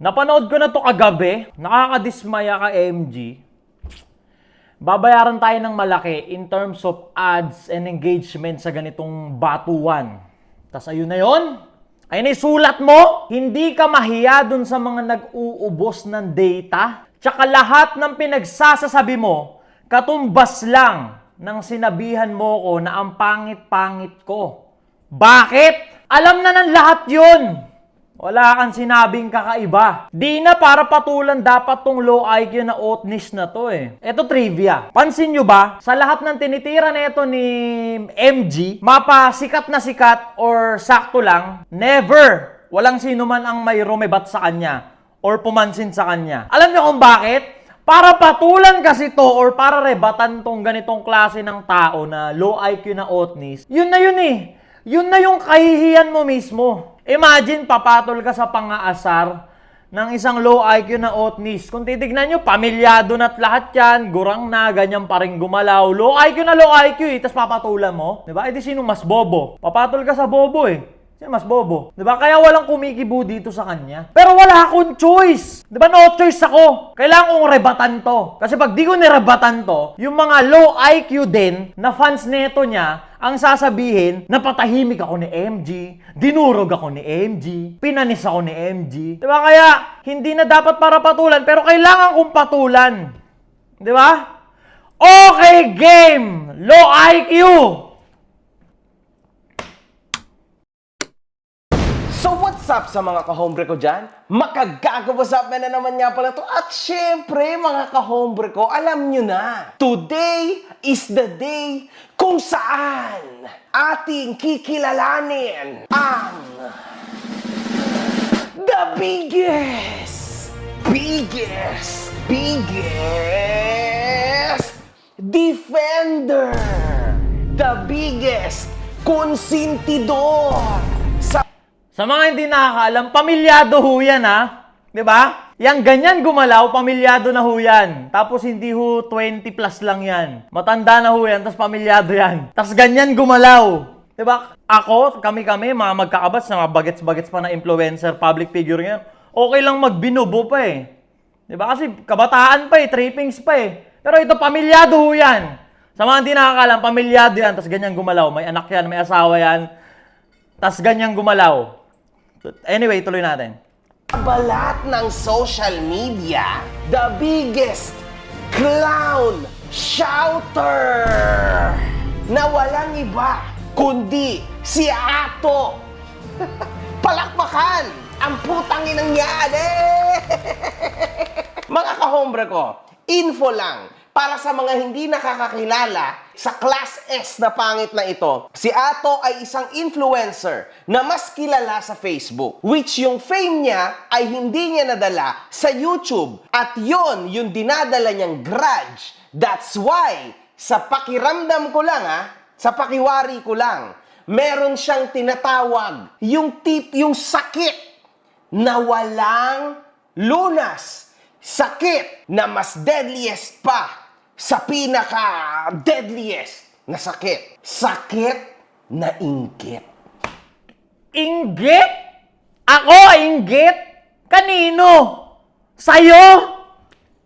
Napanood ko na to kagabi. Nakakadismaya ka, MG. Babayaran tayo ng malaki in terms of ads and engagement sa ganitong batuan. Tas ayun na yon. Ayun na sulat mo. Hindi ka mahiya dun sa mga nag-uubos ng data. Tsaka lahat ng pinagsasasabi mo, katumbas lang ng sinabihan mo ko na ang pangit-pangit ko. Bakit? Alam na ng lahat yun. Wala kang sinabing kakaiba. Di na para patulan dapat tong low IQ na oatness na to eh. Ito trivia. Pansin nyo ba? Sa lahat ng tinitira na ito ni MG, mapasikat na sikat or sakto lang, never. Walang sino man ang may rumebat sa kanya or pumansin sa kanya. Alam nyo kung bakit? Para patulan kasi to or para rebatan tong ganitong klase ng tao na low IQ na oatness, yun na yun eh. Yun na yung kahihiyan mo mismo. Imagine, papatol ka sa pang-aasar ng isang low IQ na oatness. Kung titignan nyo, pamilyado na't lahat yan, gurang na, ganyan pa rin gumalaw. Low IQ na low IQ eh, tas papatulan mo. Diba? E di sino mas bobo? Papatol ka sa bobo eh. Sino mas bobo? Diba? Kaya walang kumikibo dito sa kanya. Pero wala akong choice. Diba? No choice ako. Kailangan kong rebatan to. Kasi pag di ko nirebatan to, yung mga low IQ din na fans neto niya, ang sasabihin, napatahimik ako ni MG, dinurog ako ni MG, pinanis ako ni MG. Diba? Kaya, hindi na dapat para patulan, pero kailangan kong patulan. Diba? Okay, game! Low IQ! So what's up sa mga kahombre ko dyan? Makagago, what's up na naman nga pala to. At syempre mga kahombre ko, alam nyo na, today is the day kung saan ating kikilalanin ang the biggest defender, the biggest konsentidor. Sa mga hindi nakakaalam, pamilyado ho yan ha. Diba? Yang ganyan gumalaw, pamilyado na ho yan. Tapos hindi ho 20 plus lang yan. Matanda na ho yan, tapos pamilyado yan. Tapos ganyan gumalaw. Diba? Ako, kami, mga magkakabats, mga bagets-bagets pa na influencer, public figure yan. Okay lang magbinubo pa eh. Diba? Kasi kabataan pa eh, trippings pa eh. Pero ito, pamilyado ho yan. Sa mga hindi nakakaalam, pamilyado yan, tapos ganyan gumalaw. May anak yan, may asawa yan. Tapos ganyan gumalaw. Anyway, tuloy natin. Balat ng social media, the biggest clown shouter na walang iba kundi si Ato. Palakpakan ang putang inang yan eh! Mga kahombre ko, info lang para sa mga hindi nakakakilala sa Class S na pangit na ito. Si Ato ay isang influencer na mas kilala sa Facebook, which yung fame niya ay hindi niya nadala sa YouTube. At yon yung dinadala niyang grudge. That's why, sa pakiramdam ko lang sa pakiwari ko lang, meron siyang tinatawag, yung sakit na walang lunas. Sakit na mas deadliest pa sa pinaka-deadliest na sakit. Sakit na inggit. Inggit? Ako, inggit? Kanino? Sa'yo?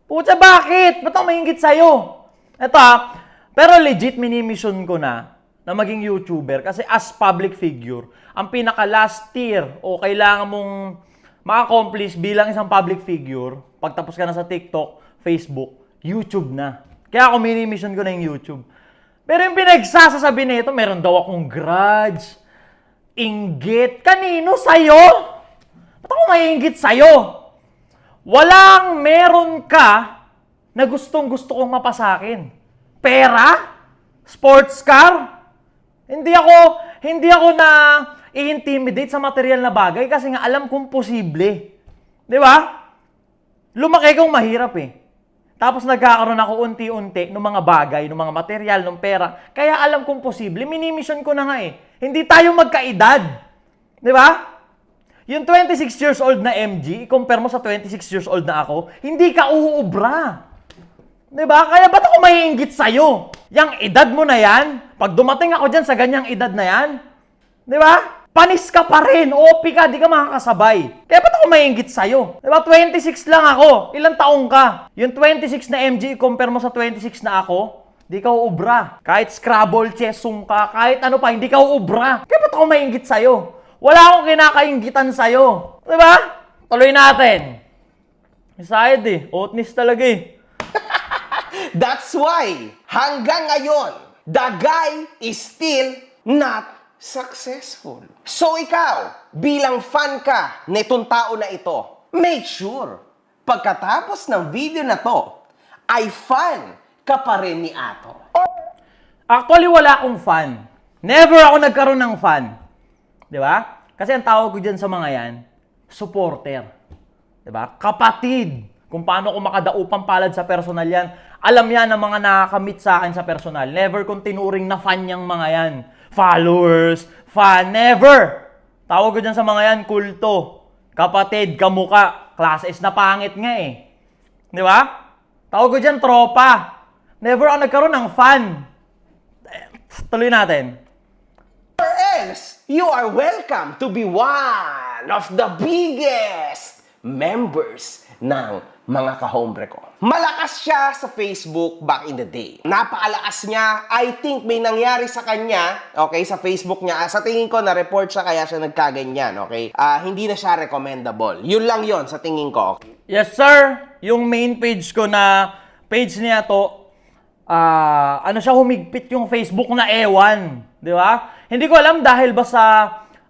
Puta, bakit? Ba't ako mainggit sa'yo? Ito pero legit minimission ko na maging YouTuber kasi as public figure, ang pinaka-last tier o kailangan mong ma-accomplish bilang isang public figure, pagtapos ka na sa TikTok, Facebook, YouTube na. Kaya ako mini-mission ko na yung YouTube. Pero yung pinagsasasabi nito, meron daw akong grudge, inggit. Kanino? Sa'yo? Ba't ako maiinggit sa'yo? Walang meron ka na gustong-gusto kong mapasakin. Pera? Sports car? Hindi ako na i-intimidate sa material na bagay kasi nga alam kong posible. Di ba? Lumaki kong mahirap eh. Tapos nagkakaroon ako unti-unti ng mga bagay, ng mga material, ng pera. Kaya alam kong posible. Minimission ko na nga eh. Hindi tayo magkaedad. Di ba? Yung 26 years old na MG, i-compare mo sa 26 years old na ako, hindi ka uubra. Di ba? Kaya ba't ako maiinggit sa'yo? Yang edad mo na yan, pag dumating ako dyan sa ganyang edad na yan, di ba? panis ka pa rin. OP ka, di ka makakasabay. Kaya ba't ako maiinggit sa'yo? Diba, 26 lang ako. Ilang taong ka? Yung 26 na MG, compare mo sa 26 na ako, di ka uubra. Kahit Scrabble, chess, sungka, kahit ano pa, hindi ka uubra. Kaya ba't ako maiinggit sa'yo? Wala akong kinakainggitan sa'yo. Diba? Tuloy natin. Isayad eh. Otnis talaga eh. That's why, hanggang ngayon, the guy is still not successful. So ikaw, bilang fan ka nitong tao na ito, make sure, pagkatapos ng video na to, ay fan ka pa rin ni Ato. Actually, wala akong fan. Never ako nagkaroon ng fan. Di ba? Kasi ang tawag ko dyan sa mga yan, supporter. Di ba? Kapatid. Kung paano ko makadaupang palad sa personal yan. Alam yan ng mga nakakamit sa akin sa personal. Never kong tinuring na fan yung mga yan. Followers, fan, never. Tawag ko dyan sa mga yan, kulto. Kapatid, kamuka. Class S na pangit nga eh. Di ba? Tawag ko dyan, tropa. Never ako nagkaroon ng fan. Tuloy natin. Or else, you are welcome to be one of the biggest members ng mga kahombre ko. Malakas siya sa Facebook back in the day. Napakalakas niya. I think may nangyari sa kanya, okay, sa Facebook niya. Sa tingin ko, na-report siya kaya siya nagkaganyan, okay? Hindi na siya recommendable. Yun lang yon sa tingin ko. Okay? Yes, sir. Yung main page ko na page niya to, ano siya, humigpit yung Facebook na ewan. Di ba? Hindi ko alam dahil ba sa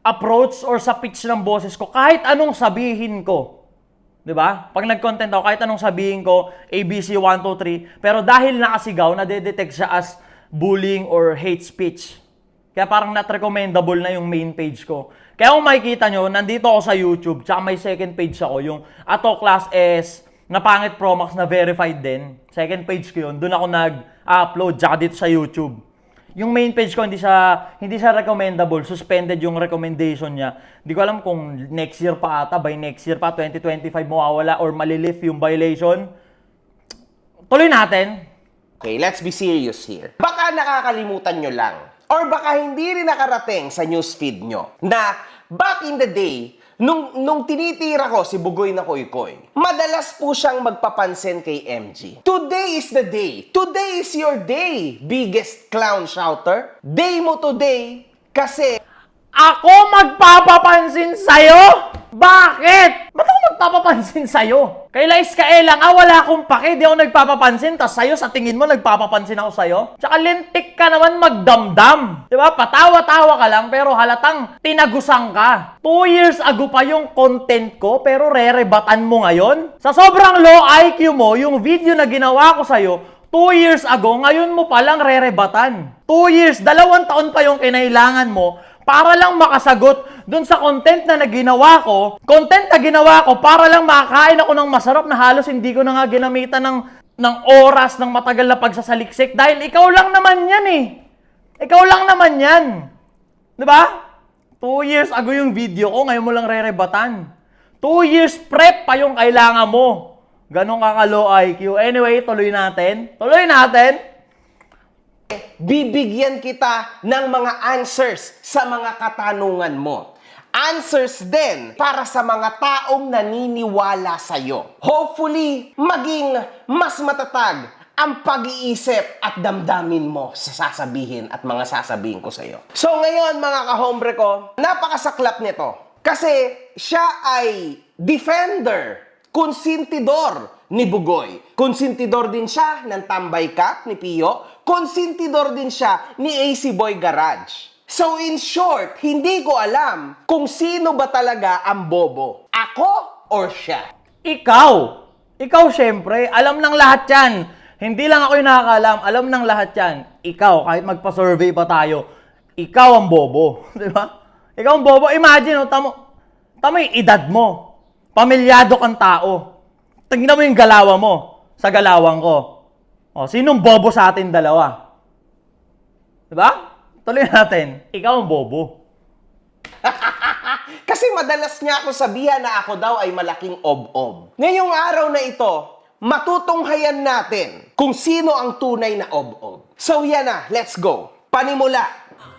approach or sa pitch ng boses ko, kahit anong sabihin ko. Di ba? Pag nag-content ako, kahit anong sabihin ko, ABC 1, 2, 3, pero dahil nakasigaw, nadedetect siya as bullying or hate speech. Kaya parang not recommendable na yung main page ko. Kaya kung makikita nyo, nandito ako sa YouTube, tsaka may second page ako, yung Ato Class S, na pangit Pro Max na verified din. Second page ko yun, doon ako nag-upload, tsaka dito sa YouTube. Yung main page ko, hindi siya recommendable. Suspended yung recommendation niya. Hindi ko alam kung next year pa ata, by next year pa, 2025 mawawala or malilift yung violation. Tuloy natin. Okay, let's be serious here. Baka nakakalimutan nyo lang, or baka hindi rin nakarating sa newsfeed nyo, na back in the day, nung tinitira ko si Bugoy na Koy-Koy, madalas po siyang magpapansin kay MG. Today is the day. Today is your day, biggest clown shouter. Day mo today kasi Ako magpapapansin sa'yo? Bakit? Ba't ako magpapapansin sa'yo? Kay Lais Kaelang, wala akong pake, di ako nagpapapansin, tas sa'yo, sa tingin mo, nagpapapansin ako sa'yo? Tsaka lintik ka naman magdamdam. Diba? Patawa-tawa ka lang, pero halatang tinagusang ka. 2 years ago pa yung content ko, pero re-rebatan mo ngayon? Sa sobrang low IQ mo, yung video na ginawa ko sa'yo, 2 years ago, ngayon mo palang re-rebatan. 2 years, 2 taon pa yung kinailangan mo para lang makasagot dun sa content na ginawa ko. Content na ginawa ko para lang makakain ako ng masarap na halos hindi ko na nga ginamitan ng oras, ng matagal na pagsasaliksik. Dahil ikaw lang naman yan eh. Ikaw lang naman yan. Diba? 2 years ago yung video ko, ngayon mo lang re-rebatan. 2 years prep pa yung kailangan mo. Ganon ka low IQ. Anyway, tuloy natin. Tuloy natin. Bibigyan kita ng mga answers sa mga katanungan mo. Answers din para sa mga taong naniniwala sa'yo. Hopefully, maging mas matatag ang pag-iisip at damdamin mo sa sasabihin at mga sasabihin ko sa'yo. So ngayon, mga kahombre ko, napakasaklap nito. Kasi siya ay defender, konsintidor ni Bugoy. Konsintidor din siya ng Tambay Cup ni Pio. Konsintidor din siya ni AC Boy Garage. So in short, hindi ko alam kung sino ba talaga ang bobo. Ako or siya? Ikaw! Ikaw syempre, alam ng lahat yan. Hindi lang ako yung nakakaalam, alam ng lahat yan. Ikaw, kahit magpa-survey pa tayo, ikaw ang bobo. Di ba? Ikaw ang bobo. Imagine, tamo yung edad mo. Pamilyado kang tao. Tingnan mo yung galawan mo sa galawang ko. O, sinong bobo sa atin dalawa? Diba? Tuloy natin. Ikaw ang bobo. Kasi madalas niya ako sabihan na ako daw ay malaking ob-ob. Ngayong araw na ito, matutunghayan natin kung sino ang tunay na ob-ob. So yan na, let's go. Panimula.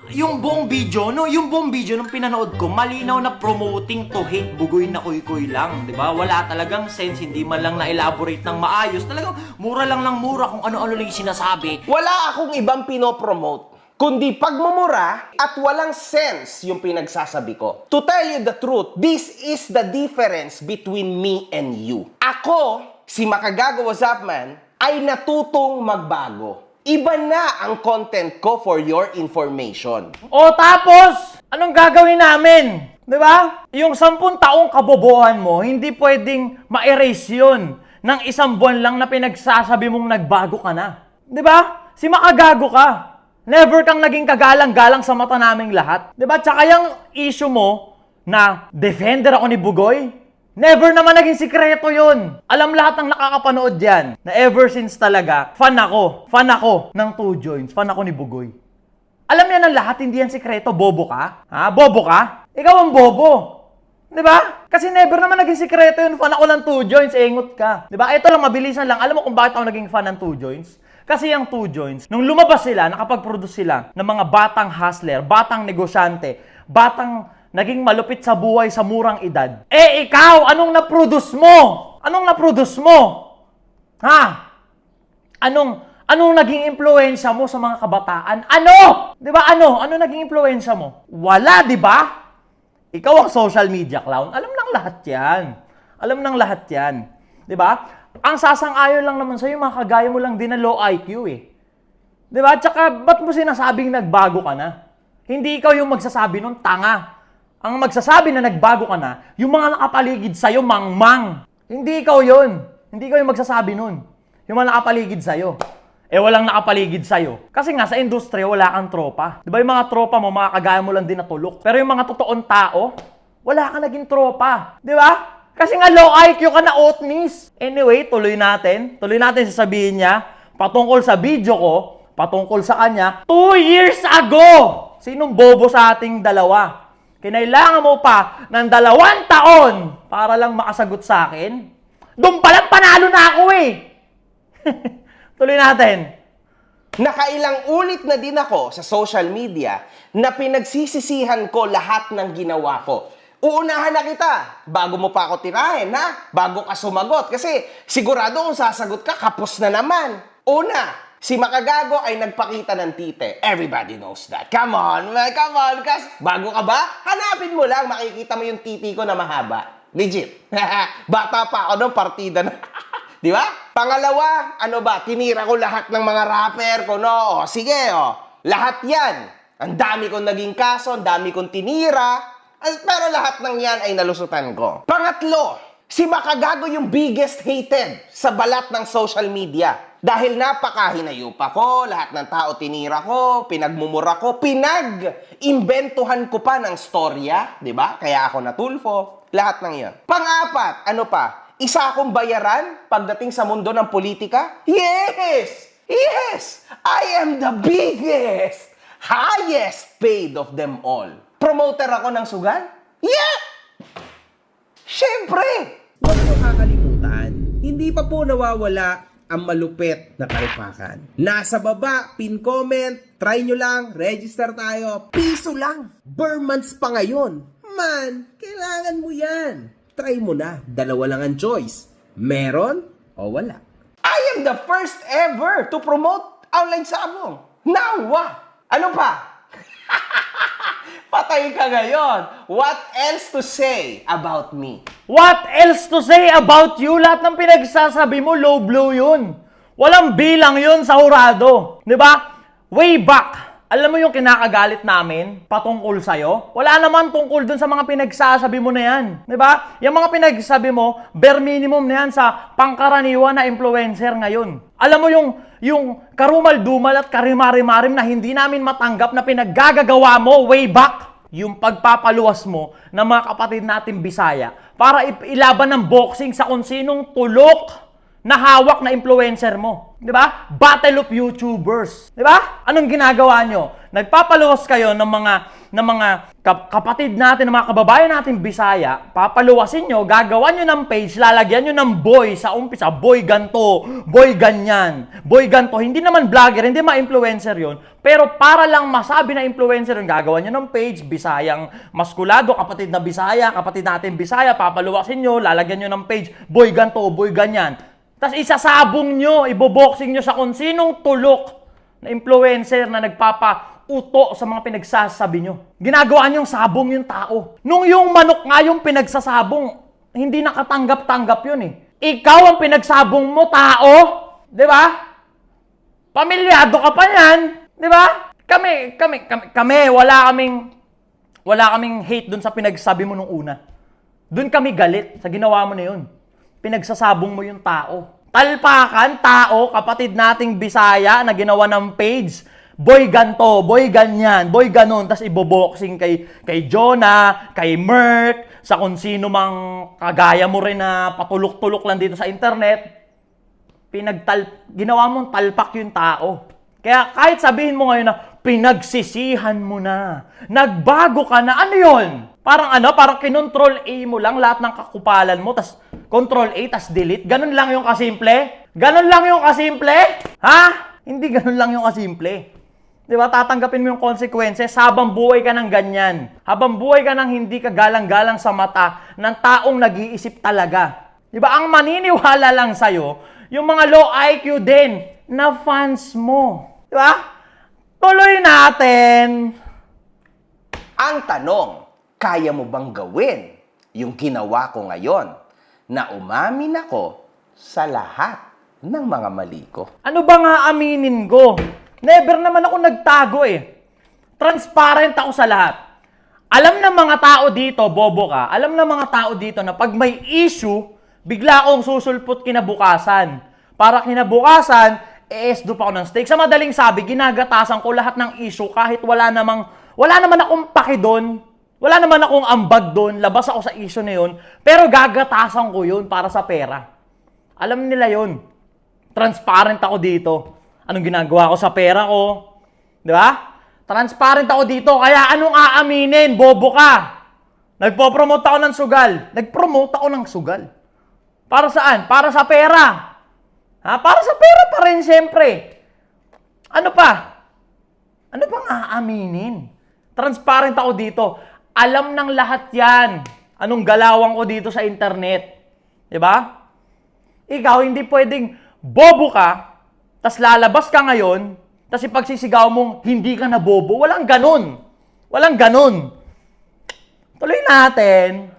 yung buong video, nung pinanood ko, malinaw na promoting to hate Bugoy na Kuy-Kuy lang, di ba? Wala talagang sense, hindi man lang na-elaborate ng maayos. Talagang mura lang mura kung ano-ano lang yung sinasabi. Wala akong ibang pinopromote, kundi pagmumura at walang sense yung pinagsasabi ko. To tell you the truth, this is the difference between me and you. Ako, si Makagago What's Up Man, ay natutong magbago. Iba na ang content ko for your information. O tapos, anong gagawin namin? Di ba? Yung 10 taong kabobohan mo, hindi pwedeng ma-erase yun ng 1 buwan lang na pinagsasabi mong nagbago ka na. Di ba? Si Makagago ka. Never kang naging kagalang-galang sa mata naming lahat. Di ba? Tsaka yung issue mo na defender ako ni Bugoy, never naman naging sikreto yun. Alam lahat ng nakakapanood yan na ever since talaga, fan ako ng Two Joints, fan ako ni Bugoy. Alam yan ng lahat, hindi yan sikreto. Bobo ka? Ha? Bobo ka? Ikaw ang bobo. Di ba? Kasi never naman naging sikreto yun, fan ako ng Two Joints, engot ka. Di ba? Ito lang, mabilisan lang. Alam mo kung bakit ako naging fan ng Two Joints? Kasi yung Two Joints, nung lumabas sila, nakapag-produce sila ng mga batang hustler, batang negosyante, batang naging malupit sa buhay sa murang edad. Eh ikaw, anong na-produce mo? Anong na-produce mo? Ha? Anong naging impluwensya mo sa mga kabataan? Ano? 'Di ba ano? Ano naging impluwensya mo? Wala, 'di ba? Ikaw ang social media clown. Alam ng lahat 'yan. Alam ng lahat 'yan. 'Di ba? Ang sasang-ayon lang naman sa'yo, mga kagaya mo lang din na low IQ eh. 'Di ba? Tsaka ba't mo sinasabing nagbago ka na? Hindi ikaw yung magsasabi nun, tanga. Ang magsasabi na nagbago ka na, yung mga nakapaligid sa'yo, mangmang. Hindi ikaw yun. Hindi ikaw yung magsasabi nun. Yung mga nakapaligid sa'yo. Eh, walang nakapaligid sa'yo. Kasi nga, sa industriya, wala kang tropa. Di ba yung mga tropa mo, mga kagaya mo lang din na tulok. Pero yung mga totoong tao, wala ka naging tropa. Di ba? Kasi nga, low IQ ka na, otnis. Anyway, tuloy natin. Tuloy natin sasabihin niya, patungkol sa video ko, patungkol sa kanya, 2 years ago! Sinong bobo sa ating dalawa? Kinailangan mo pa ng 2 taon para lang makasagot sa akin? Doon palang panalo na ako eh! Tuloy natin. Nakailang ulit na din ako sa social media na pinagsisisihan ko lahat ng ginawa ko. Uunahan na kita bago mo pa ako tirahin, ha? Bago ka sumagot. Kasi sigurado kung sasagot ka, kapos na naman. Una, si Makagago ay nagpakita ng tite. Everybody knows that. Come on, man. Come on. Kas, bago ka ba? Hanapin mo lang. Makikita mo yung titi ko na mahaba. Legit. Bata pa ako nung partida na. Di ba? Pangalawa, ano ba? Tinira ko lahat ng mga rapper ko, no? O, sige, o. Lahat yan. Ang dami kong naging kaso, ang dami kong tinira. Pero lahat ng yan ay nalusutan ko. Pangatlo, si Makagago yung biggest hated sa balat ng social media. Dahil napakahinayupa ko, lahat ng tao tinira ko, pinagmumura ko, pinag-imbentuhan ko pa ng storya, di ba? Kaya ako natulfo, lahat ng yan. Pang-apat, ano pa? Isa akong bayaran pagdating sa mundo ng politika? Yes! Yes! I am the biggest, highest paid of them all. Promoter ako ng sugal? Yeah! Siyempre! Huwag niyo kakalimutan, hindi pa po nawawala ang malupit na kalipakan. Nasa baba, pin comment, try nyo lang, register tayo. Piso lang. Burn months pa ngayon. Man, kailangan mo yan. Try mo na. 2 lang ang choice. Meron o wala. I am the first ever to promote online sabong. Now what? Ano pa? Patay ka ngayon. What else to say about me? What else to say about you? Lahat ng pinagsasabi mo, low blow yun. Walang bilang yun sa hurado. Di ba? Way back. Alam mo yung kinakagalit namin patungkol sa'yo? Wala naman tungkol dun sa mga pinagsasabi mo na yan. Di ba? Yung mga pinagsasabi mo, bare minimum na yan sa pangkaraniwan na influencer ngayon. Alam mo yung karumal-dumal at karimari-marim na hindi namin matanggap na pinaggagawa mo way back. Yung pagpapaluwas mo ng mga kapatid natin Bisaya para ilaban ng boxing sa kung sinong tulok na hawak na influencer mo. Di ba? Battle of YouTubers. Di ba? Anong ginagawa nyo? Nagpapaluwas kayo ng mga mga kapatid natin, ng mga kababayan natin Bisaya, papaluwasin nyo, gagawan nyo ng page, lalagyan nyo ng boy sa umpisa, boy ganto, boy ganyan, boy ganto. Hindi naman vlogger, hindi ma-influencer yon. Pero para lang masabi na influencer yun, gagawan nyo ng page, Bisayang Maskulado, kapatid na Bisaya, kapatid natin Bisaya, papaluwasin nyo, lalagyan nyo ng page, boy ganto, boy ganyan. Tapos isasabong nyo, iboboxing nyo sa kung sinong tulok na influencer na nagpapauto sa mga pinagsasabi nyo. Ginagawa nyong sabong yung tao. Nung yung manok nga yung pinagsasabong, hindi nakatanggap-tanggap yun eh. Ikaw ang pinagsabong mo, tao. Di ba? Pamilyado ka pa yan. Di ba? Kami, wala kaming hate dun sa pinagsabi mo nung una. Dun kami galit sa ginawa mo na yun. Pinagsasabong mo yung tao. Talpakan, tao, kapatid nating Bisaya na ginawa ng page. Boy ganto, boy ganyan, boy ganon. Tapos iboboxing kay Jonah, kay Merk, sa kung sino mang kagaya mo rin na patulok-tulok lang dito sa internet. Ginawa mong talpak yung tao. Kaya kahit sabihin mo ngayon na pinagsisihan mo na, nagbago ka na, ano yun? Parang kinontrol A mo lang lahat ng kakupalan mo, tas Control A, tas delete. Ganun lang yung kasimple? Ganun lang yung kasimple? Ha? Hindi ganun lang yung kasimple. Di ba? Tatanggapin mo yung consequences habang buhay ka ng ganyan. Habang buhay ka ng hindi ka galang-galang sa mata ng taong nag-iisip talaga. Di ba? Ang maniniwala lang sa'yo, yung mga low IQ din na fans mo. Di ba? Tuloy natin. Ang tanong, kaya mo bang gawin yung ginawa ko ngayon na umamin ako sa lahat ng mga mali ko? Ano ba nga aminin ko? Never naman ako nagtago eh. Transparent ako sa lahat. Alam ng mga tao dito, bobo ka, alam ng mga tao dito na pag may issue, bigla akong susulpot kinabukasan. Para kinabukasan, do pa ako ng steak. Sa madaling sabi, ginagatasan ko lahat ng issue kahit wala naman akong paki doon. Wala naman akong ambag doon, labas ako sa issue na yun, pero gagatasan ko yun para sa pera. Alam nila yun. Transparent ako dito. Anong ginagawa ko sa pera ko? Di ba? Transparent ako dito, kaya anong aaminin? Bobo ka. Nagpo-promote ako ng sugal. Nag-promote ako ng sugal. Para saan? Para sa pera. Ha? Para sa pera pa rin, siyempre. Ano pa? Ano pang aaminin? Transparent ako dito. Alam ng lahat yan. Anong galawang ko dito sa internet. Diba? Ikaw, hindi pwedeng bobo ka, tas lalabas ka ngayon, tas ipagsisigaw mong hindi ka na bobo. Walang ganun. Walang ganun. Tuloy natin.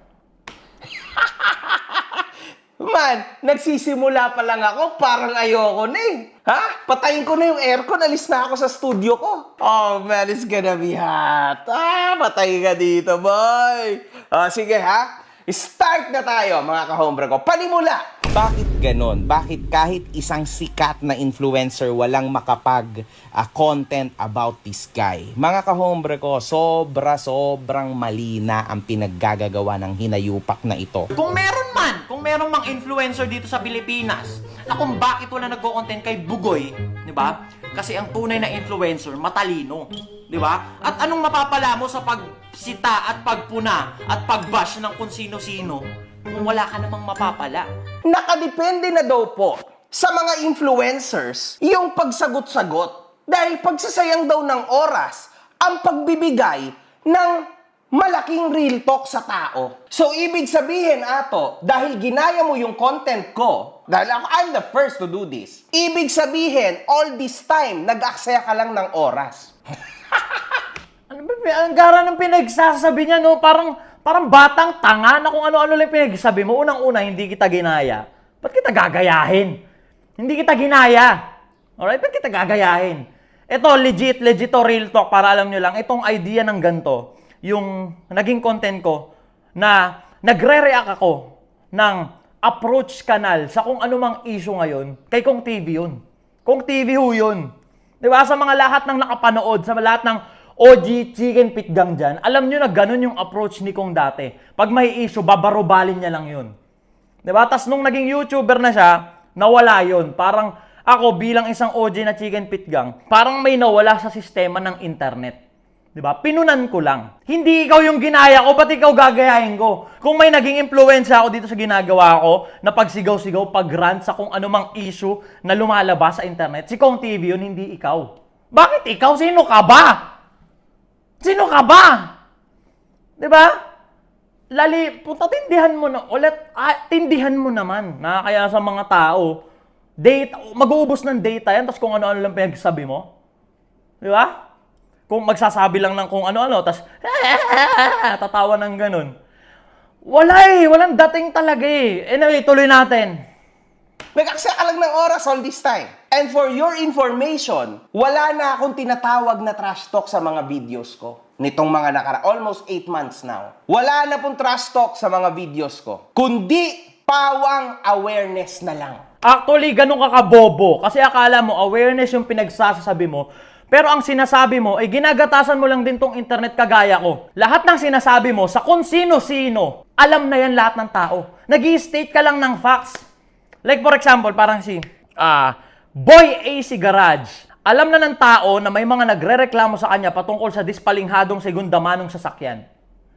Man, nagsisimula pa lang ako, parang ayoko na eh. Ha? Patayin ko na yung aircon, alis na ako sa studio ko. Oh man, it's gonna be hot. Patay ka dito, boy. Sige ha, start na tayo mga kahombre ko. Panimula! Bakit ganon? Bakit kahit isang sikat na influencer walang makapag-content about this guy? Mga kahombre ko, sobrang mali na ang pinaggagawa ng hinayupak na ito. Kung meron mang influencer dito sa Pilipinas na kung bakit wala nagko-content kay Bugoy, di ba? Kasi ang tunay na influencer, matalino. Di ba? At anong mapapala mo sa pagsita at pagpuna at pagbash ng kung sino-sino kung wala ka namang mapapala? Nakadepende na daw po sa mga influencers yung pagsagot-sagot dahil pagsasayang daw ng oras ang pagbibigay ng malaking real talk sa tao. So, ibig sabihin, Ato, dahil ginaya mo yung content ko, dahil I'm the first to do this, ibig sabihin, all this time, nag-aksaya ka lang ng oras. Ano ba? Ang gara ng pinagsasabi niya, no? Parang batang tanga na kung ano-ano lang pinagsasabi mo. Unang-una, hindi kita ginaya. Ba't kita gagayahin? Hindi kita ginaya. Alright? Ba't kita gagayahin? Ito, legit to real talk para alam nyo lang. Itong idea ng ganito, yung naging content ko, na nagre-react ako ng approach kanal sa kung anumang issue ngayon, kay Kong TV yun. Kong TV ho yun. Diba? Sa mga lahat ng nakapanood, sa lahat ng OG Chicken Pitgang dyan, alam nyo na ganun yung approach ni Kong dati. Pag may issue, babarobalin niya lang yun. Diba? Tas nung naging YouTuber na siya, nawala yun. Parang ako bilang isang OG na Chicken Pitgang, parang may nawala sa sistema ng internet. Diba? Pinunan ko lang. Hindi ikaw yung ginaya ko, ba't ikaw gagayahin ko? Kung may naging impluensya ako dito sa ginagawa ko, na pagsigaw-sigaw, pag-rant sa kung anumang issue na lumalabas sa internet, si Kong TV yun, hindi ikaw. Bakit ikaw? Sino ka ba? Sino ka ba? Diba? Lali, puta, tindihan mo na ulit. Tindihan mo naman na kaya sa mga tao, data, mag-uubos ng data yan, tapos kung ano-ano lang pinagsabi mo. Diba? Kung magsasabi lang ng kung ano-ano, tas tatawa ng ganun. Walang dating talaga eh. Anyway, tuloy natin. Nag-aksaya ka lang ng oras all this time. And for your information, wala na akong tinatawag na trash talk sa mga videos ko. Nitong mga almost 8 months now. Wala na pong trash talk sa mga videos ko. Kundi pawang awareness na lang. Actually, ganun ka kabobo. Kasi akala mo, awareness yung pinagsasabi mo. Pero ang sinasabi mo, ay ginagatasan mo lang din tong internet kagaya ko. Lahat ng sinasabi mo, sa kung sino-sino, alam na yan lahat ng tao. Nag-i-state ka lang ng facts. Like for example, parang si Boy AC Garage. Alam na ng tao na may mga nagre-reklamo sa kanya patungkol sa dispalinghadong segunda manong sasakyan.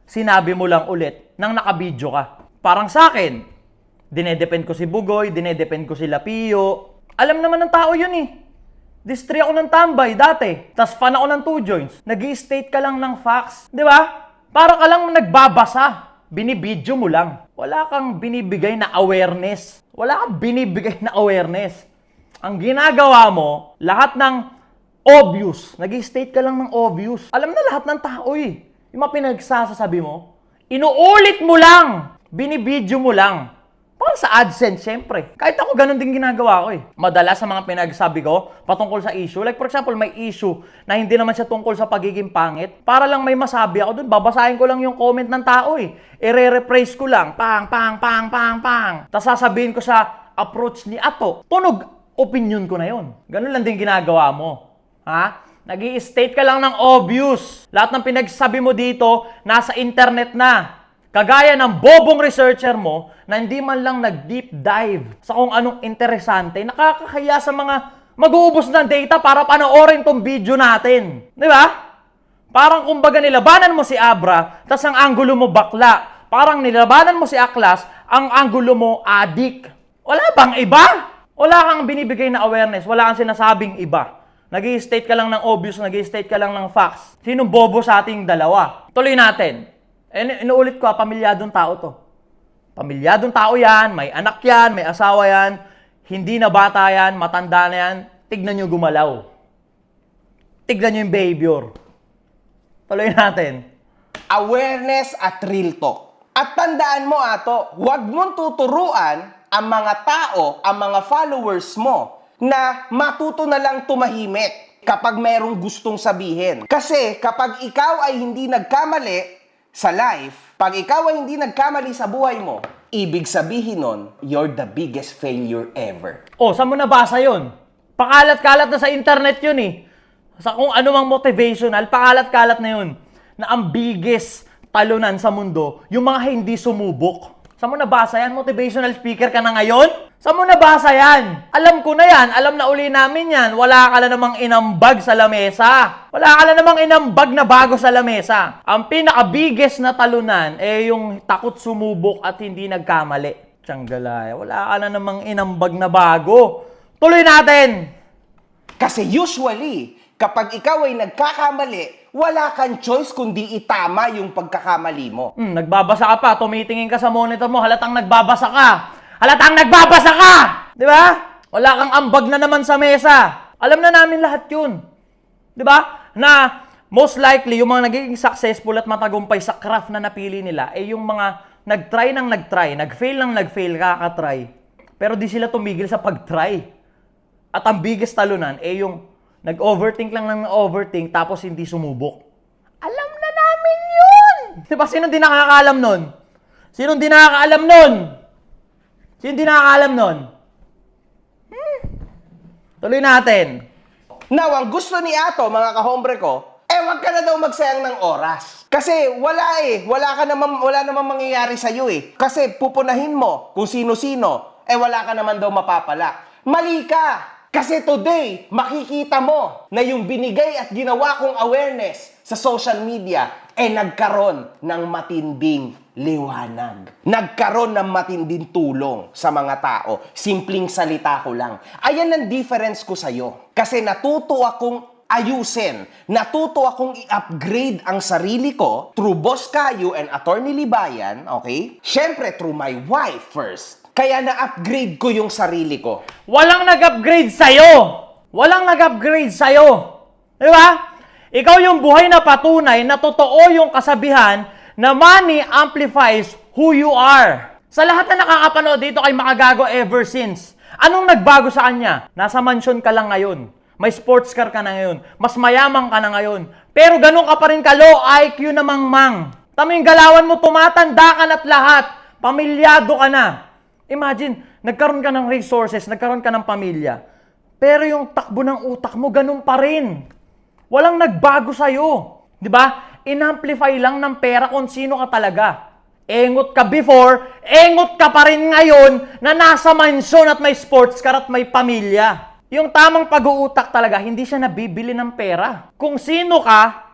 Sinabi mo lang ulit nang nakabidyo ka. Parang sa akin, dinedepend ko si Bugoy, dinedepend ko si Lapio. Alam naman ng tao yun eh. Distri ako ng tambay dati. Tas fan ako ng 2 joints. Nag-i-state ka lang ng facts. Di ba? Para ka lang nagbabasa. Binibidyo mo lang. Wala kang binibigay na awareness. Wala kang binibigay na awareness. Ang ginagawa mo, lahat ng obvious. Nag-i-state ka lang ng obvious. Alam na lahat ng tao eh. Yung mga pinagsasabi mo, inuulit mo lang. Binibidyo mo lang. Para sa AdSense, syempre. Kahit ako, ganun din ginagawa ko eh. Madalas sa mga pinagsabi ko, patungkol sa issue. Like for example, may issue na hindi naman siya tungkol sa pagiging pangit. Para lang may masabi ako dun, babasahin ko lang yung comment ng tao eh. I-rephrase ko lang. Pang, pang, pang, pang, pang. Tapos sasabihin ko sa approach ni Ato. Tunog, opinion ko na yun. Ganun lang din ginagawa mo. Ha? Nag-i-state ka lang ng obvious. Lahat ng pinagsabi mo dito, nasa internet na. Kagaya ng bobong researcher mo na hindi man lang nag-deep dive sa kung anong interesante, nakakakaya sa mga mag-uubos ng data para panoorin tong video natin. Di ba? Parang kumbaga nilabanan mo si Abra, tas ang anggulo mo bakla. Parang nilabanan mo si Aklas, ang anggulo mo adik. Wala bang iba? Wala kang binibigay na awareness, wala kang sinasabing iba. Nag-i-state ka lang ng obvious, nag-i-state ka lang ng facts. Sinong bobo sa ating dalawa? Tuloy natin. Inuulit ko, pamilyadong tao to. Pamilyadong tao yan, may anak yan, may asawa yan, hindi na bata yan, matanda na yan, tignan nyo gumalaw. Tignan nyo yung behavior. Tuloy natin. Awareness at real talk. At tandaan mo, Ato, huwag mong tuturuan ang mga tao, ang mga followers mo, na matuto na lang tumahimik kapag merong gustong sabihin. Kasi kapag ikaw ay hindi nagkamali sa life, pag ikaw ay hindi nagkamali sa buhay mo, ibig sabihin nun, you're the biggest failure ever. Oh, saan mo nabasa yun? Pakalat-kalat na sa internet yun eh. Sa kung anumang motivational, pakalat-kalat na yun. Na ang biggest talunan sa mundo, yung mga hindi sumubok. Saan mo nabasa yan? Motivational speaker ka na ngayon? Saan mo nabasa yan? Alam ko na yan. Alam na uli namin yan. Wala ka na namang inambag sa lamesa. Wala ka na namang inambag na bago sa lamesa. Ang pinaka-biggest na talunan eh yung takot sumubok at hindi nagkamali. Tiyanggalaya. Wala ka na namang inambag na bago. Tuloy natin! Kasi usually, kapag ikaw ay nagkakamali, wala kang choice kundi itama yung pagkakamali mo. Nagbabasa ka pa. Tumitingin ka sa monitor mo. Halatang nagbabasa ka. Halatang nagbabasa ka! Di ba? Wala kang ambag na naman sa mesa. Alam na namin lahat yun. Di ba? Na most likely, yung mga nagiging successful at matagumpay sa craft na napili nila, eh yung mga nag-try, nag-fail nag-fail, kakatry. Pero di sila tumigil sa pag-try. At ang biggest talunan, eh yung nag-overthink lang ng overthink tapos hindi sumubok. Alam na namin yun! Di ba? Sino di nakakaalam nun? Sino di nakakaalam nun? Sino di nakakaalam nun? Tuloy natin. Now, ang gusto ni Ato, mga kahombre ko, wag ka na daw magsayang ng oras. Kasi wala eh. Wala namang mangyayari sa'yo eh. Kasi pupunahin mo kung sino-sino, wala ka naman daw mapapala. Mali ka! Kasi today, makikita mo na yung binigay at ginawa kong awareness sa social media nagkaroon ng matinding liwanag. Nagkaroon ng matinding tulong sa mga tao. Simpleng salita ko lang. Ayan ang difference ko sa'yo. Kasi natuto akong ayusin. Natuto akong i-upgrade ang sarili ko through Boss Caio and Attorney Libayan, okay? Siyempre, through my wife first. Kaya na-upgrade ko yung sarili ko. Walang nag-upgrade sa'yo! Walang nag-upgrade sa'yo! Di ba? Ikaw yung buhay na patunay na totoo yung kasabihan na money amplifies who you are. Sa lahat na nakakapanood dito kay Makagago ever since, anong nagbago sa kanya? Nasa mansion ka lang ngayon. May sports car ka na ngayon. Mas mayamang ka na ngayon. Pero ganun ka pa rin ka low IQ na mangmang. Taming galawan mo, tumatanda ka na't lahat. Pamilyado ka na. Imagine, nagkaroon ka ng resources, nagkaroon ka ng pamilya. Pero yung takbo ng utak mo, ganun pa rin. Walang nagbago sa'yo. Di ba? In-amplify lang ng pera kung sino ka talaga. Engot ka before, engot ka pa rin ngayon na nasa mansion at may sports car at may pamilya. Yung tamang pag-uutak talaga, hindi siya nabibili ng pera. Kung sino ka,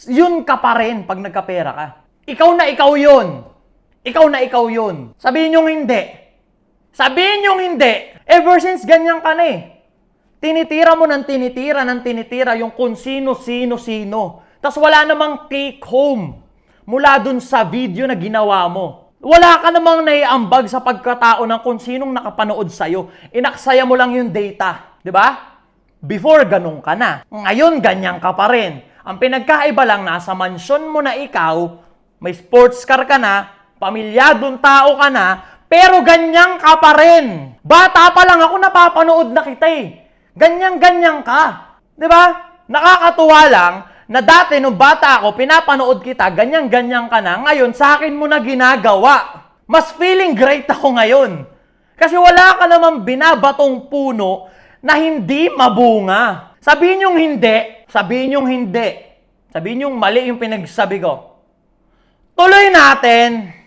yun ka pa rin pag nagkapera ka. Ikaw na ikaw yun. Ikaw na ikaw yun. Sabihin niyong hindi. Sabihin niyong hindi. Ever since ganyan ka na eh. Tinitira mo ng tinitira yung kung sino-sino-sino. Tapos wala namang take home mula dun sa video na ginawa mo. Wala ka namang naiambag sa pagkatao ng kung sinong nakapanood sa'yo. Inaksaya mo lang yung data. Di ba? Before, ganun ka na. Ngayon, ganyan ka pa rin. Ang pinagkaiba lang, nasa mansion mo na ikaw, may sports car ka na, pamilyadong tao ka na, pero ganyan ka pa rin. Bata pa lang ako, napapanood na kita eh. Ganyan-ganyan ka. Di ba? Nakakatuwa lang na dati nung bata ako, pinapanood kita, ganyan-ganyan ka na. Ngayon, sa akin mo na ginagawa. Mas feeling great ako ngayon. Kasi wala ka namang binabatong puno na hindi mabunga. Sabihin yung hindi. Sabihin yung hindi. Sabihin yung mali yung pinagsabi ko. Tuloy natin.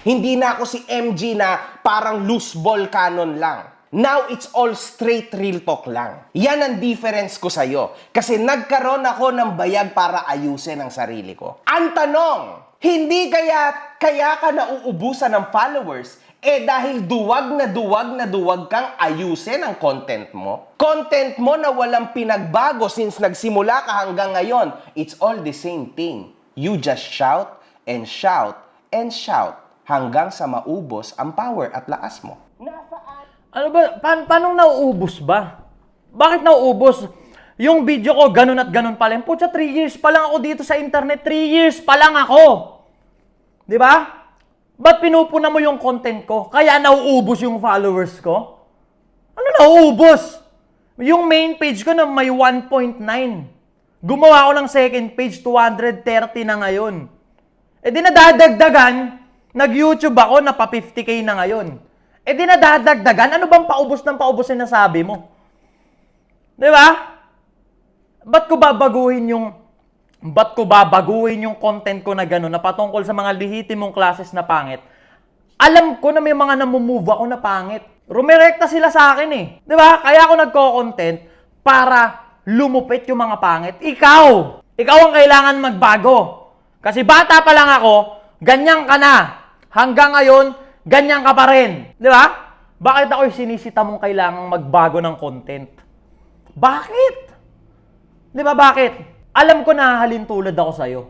Hindi na ako si MG na parang loose ball cannon lang. Now, it's all straight real talk lang. Yan ang difference ko sa'yo. Kasi nagkaroon ako ng bayag para ayusin ang sarili ko. Ang tanong, hindi kaya ka nauubusan ng followers dahil duwag na duwag kang ayusin ang content mo? Content mo na walang pinagbago since nagsimula ka hanggang ngayon. It's all the same thing. You just shout and shout and shout hanggang sa maubos ang power at lakas mo. Ano ba? Paano nauubos ba? Bakit nauubos? Yung video ko, ganun at ganun pa lang. Pucha, 3 years pa lang ako dito sa internet. 3 years pa lang ako. Di ba? Ba't pinupuna mo yung content ko? Kaya nauubos yung followers ko? Ano nauubos? Yung main page ko na may 1.9. Gumawa ko ng second page, 230 na ngayon. Di nadadagdagan, nag-YouTube ako, napa 50k na ngayon. Di nadadagdagan, ano bang paubos ng paubos na nasabi mo? Di ba? Ba't ko babaguhin yung content ko na gano'n na patungkol sa mga lehitimong classes na pangit? Alam ko na may mga namumove ako na pangit. Rumirekta sila sa akin eh. Di ba? Kaya ako nagko-content para lumupit yung mga pangit. Ikaw ang kailangan magbago. Kasi bata pa lang ako, ganyan ka na. Hanggang ngayon, ganyan ka pa rin. Di ba? Bakit ako'y sinisita mong kailangang magbago ng content? Bakit? Di ba bakit? Alam ko nahahalin tulad ako sa'yo.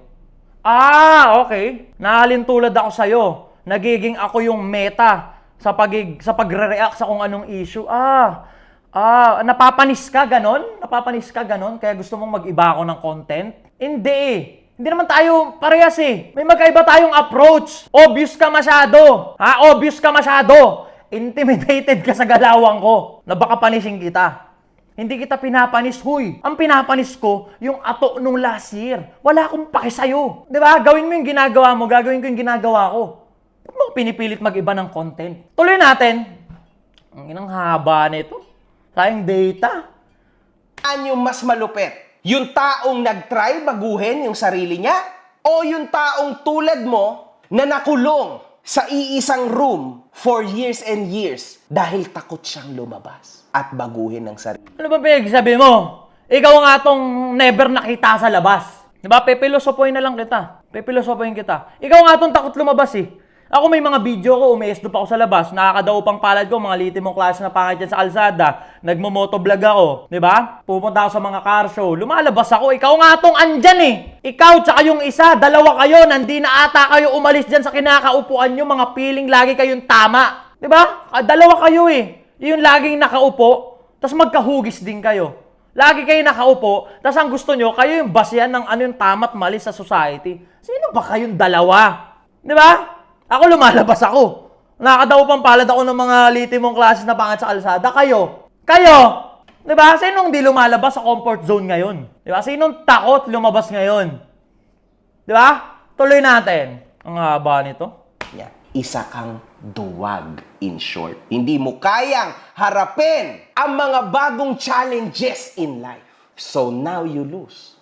Okay. Nahahalin tulad ako sa'yo. Nagiging ako yung meta sa pagre-react sa kung anong issue. Napapanis ka ganon? Napapanis ka ganon? Kaya gusto mong mag-iba ako ng content? Hindi eh. Hindi naman tayo parehas eh. May magkaiba tayong approach. Obvious ka masyado. Obvious ka masyado. Intimidated ka sa galawang ko na baka panisin kita. Hindi kita pinapanis, huy. Ang pinapanis ko, yung ato nung last year. Wala akong pake sa'yo. Diba? Gawin mo yung ginagawa mo, gagawin ko yung ginagawa ko. Ba't mo pinipilit mag-iba ng content? Tuloy natin. Ang inang haba nito. Sayang data. Ano yung mas malupit? Yung taong nag-try baguhin yung sarili niya? O yung taong tulad mo na nakulong sa iisang room for years and years dahil takot siyang lumabas at baguhin ang sarili. Ano ba pinagsasabi mo? Ikaw nga tong never nakita sa labas. Diba? Pepilosopoy na lang kita. Pepilosopoyin kita. Ikaw nga tong takot lumabas eh. Ako may mga video ko, umiesdo pa ako sa labas, nakakadaw pang palad ko, mga liti mong klase na pangit dyan sa kalsada, nagmo-motovlog ako, di ba? Pupunta ako sa mga car show, lumalabas ako, ikaw nga tong andyan eh. Ikaw tsaka yung isa, dalawa kayo, nandi na ata kayo umalis dyan sa kinakaupuan nyo, mga piling lagi kayong tama. Di ba? Dalawa kayo eh. Yung laging nakaupo, tas magkahugis din kayo. Lagi kayo nakaupo, tas ang gusto nyo, kayo yung basyan ng ano yung tama at mali sa society. Sino ba kayong dalawa? Di ba? Ako lumalabas ako. Nakakadaw pang palad ako ng mga liti mong klase na pangit sa kalsada. Kayo! Kayo! Diba? Sinong di lumalabas sa comfort zone ngayon? Diba? Sinong takot lumabas ngayon? Diba? Tuloy natin. Ang haba nito. Yan. Isa kang duwag, in short. Hindi mo kayang harapin ang mga bagong challenges in life. So now you lose.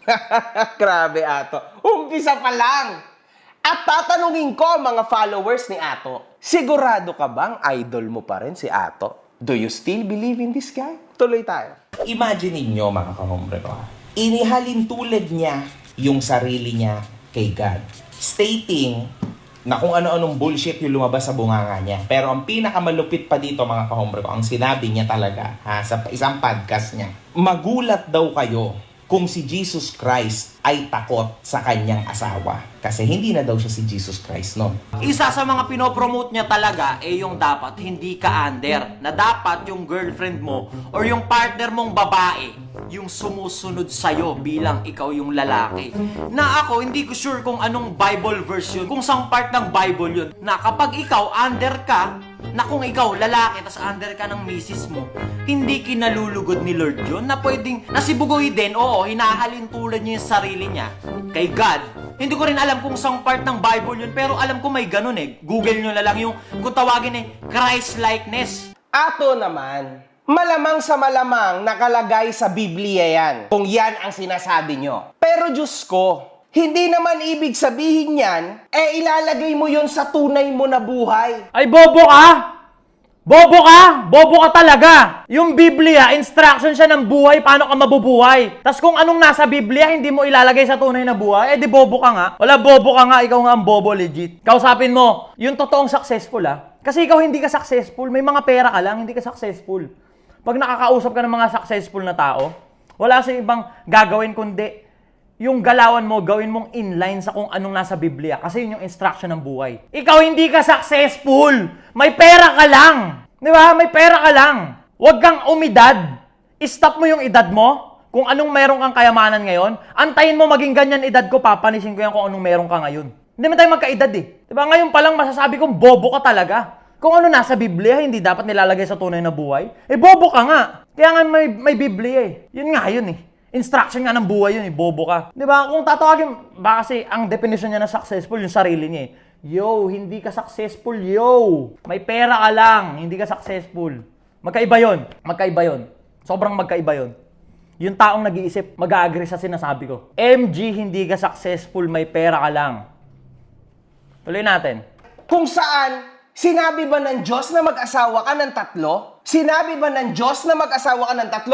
Grabe, Ato. Umpisa pa lang. At tatanungin ko mga followers ni Ato, sigurado ka bang idol mo pa rin si Ato? Do you still believe in this guy? Tuloy tayo. Imagine ninyo mga kahombre ko, inihalin tulad niya yung sarili niya kay God. Stating na kung ano-anong bullshit yung lumabas sa bunganga niya. Pero ang pinakamalupit pa dito mga kahombre ko, ang sinabi niya talaga sa isang podcast niya, magulat daw kayo kung si Jesus Christ ay takot sa kanyang asawa. Kasi hindi na daw siya si Jesus Christ, no? Isa sa mga pinopromote niya talaga ay yung dapat hindi ka under. Na dapat yung girlfriend mo or yung partner mong babae yung sumusunod sa'yo bilang ikaw yung lalaki. Na ako, hindi ko sure kung anong Bible verse yun, kung sang part ng Bible yun, na kapag ikaw under ka, na kung ikaw lalaki, tas under ka ng misis mo, hindi kinalulugod ni Lord yun, na pwedeng, na si Bugoy din, oo, hinahalin tulad niya yung sarili niya kay God. Hindi ko rin alam kung sang part ng Bible yun, pero alam ko may ganun eh. Google nyo na lang yung, kung tawagin eh, Christ-likeness. Ato naman, malamang sa malamang nakalagay sa Biblia yan, kung yan ang sinasabi nyo. Pero Diyos ko, hindi naman ibig sabihin yan, ilalagay mo yon sa tunay mo na buhay. Ay, bobo ka! Bobo ka! Bobo ka talaga! Yung Biblia, instruction siya ng buhay, paano ka mabubuhay. Tapos kung anong nasa Biblia, hindi mo ilalagay sa tunay na buhay, di bobo ka nga. Wala, bobo ka nga, ikaw nga ang bobo, legit. Kausapin mo, yung totoong successful Kasi ikaw hindi ka successful, may mga pera ka lang, hindi ka successful. Pag nakakausap ka ng mga successful na tao, wala sa ibang gagawin kundi yung galawan mo, gawin mong inline sa kung anong nasa Biblia. Kasi yun yung instruction ng buhay. Ikaw hindi ka successful. May pera ka lang. Di ba? May pera ka lang. Huwag kang umidad. Stop mo yung edad mo. Kung anong meron kang kayamanan ngayon, antayin mo maging ganyan edad ko, papanisin ko yan kung anong meron ka ngayon. Hindi man tayo magkaedad eh. Di ba? Ngayon pa lang masasabi kong bobo ka talaga. Kung ano nasa Biblia, hindi dapat nilalagay sa tunay na buhay. Bobo ka nga. Kaya nga may Biblia eh. Yun nga yun eh. Instruction nga ng buhay yun, bobo ka. Di ba? Kung tatawagin, ba kasi ang definition niya ng successful, yung sarili niya eh. Yo, hindi ka successful, yo. May pera ka lang, hindi ka successful. Magkaiba yun. Magkaiba yun. Sobrang magkaiba yun. Yung taong nag-iisip, mag-agree sa sinasabi ko. MG, hindi ka successful, may pera ka lang. Tuloy natin. Kung saan, sinabi ba ng Diyos na mag-asawa ka ng 3? Sinabi ba ng Diyos na mag-asawa ka ng 3,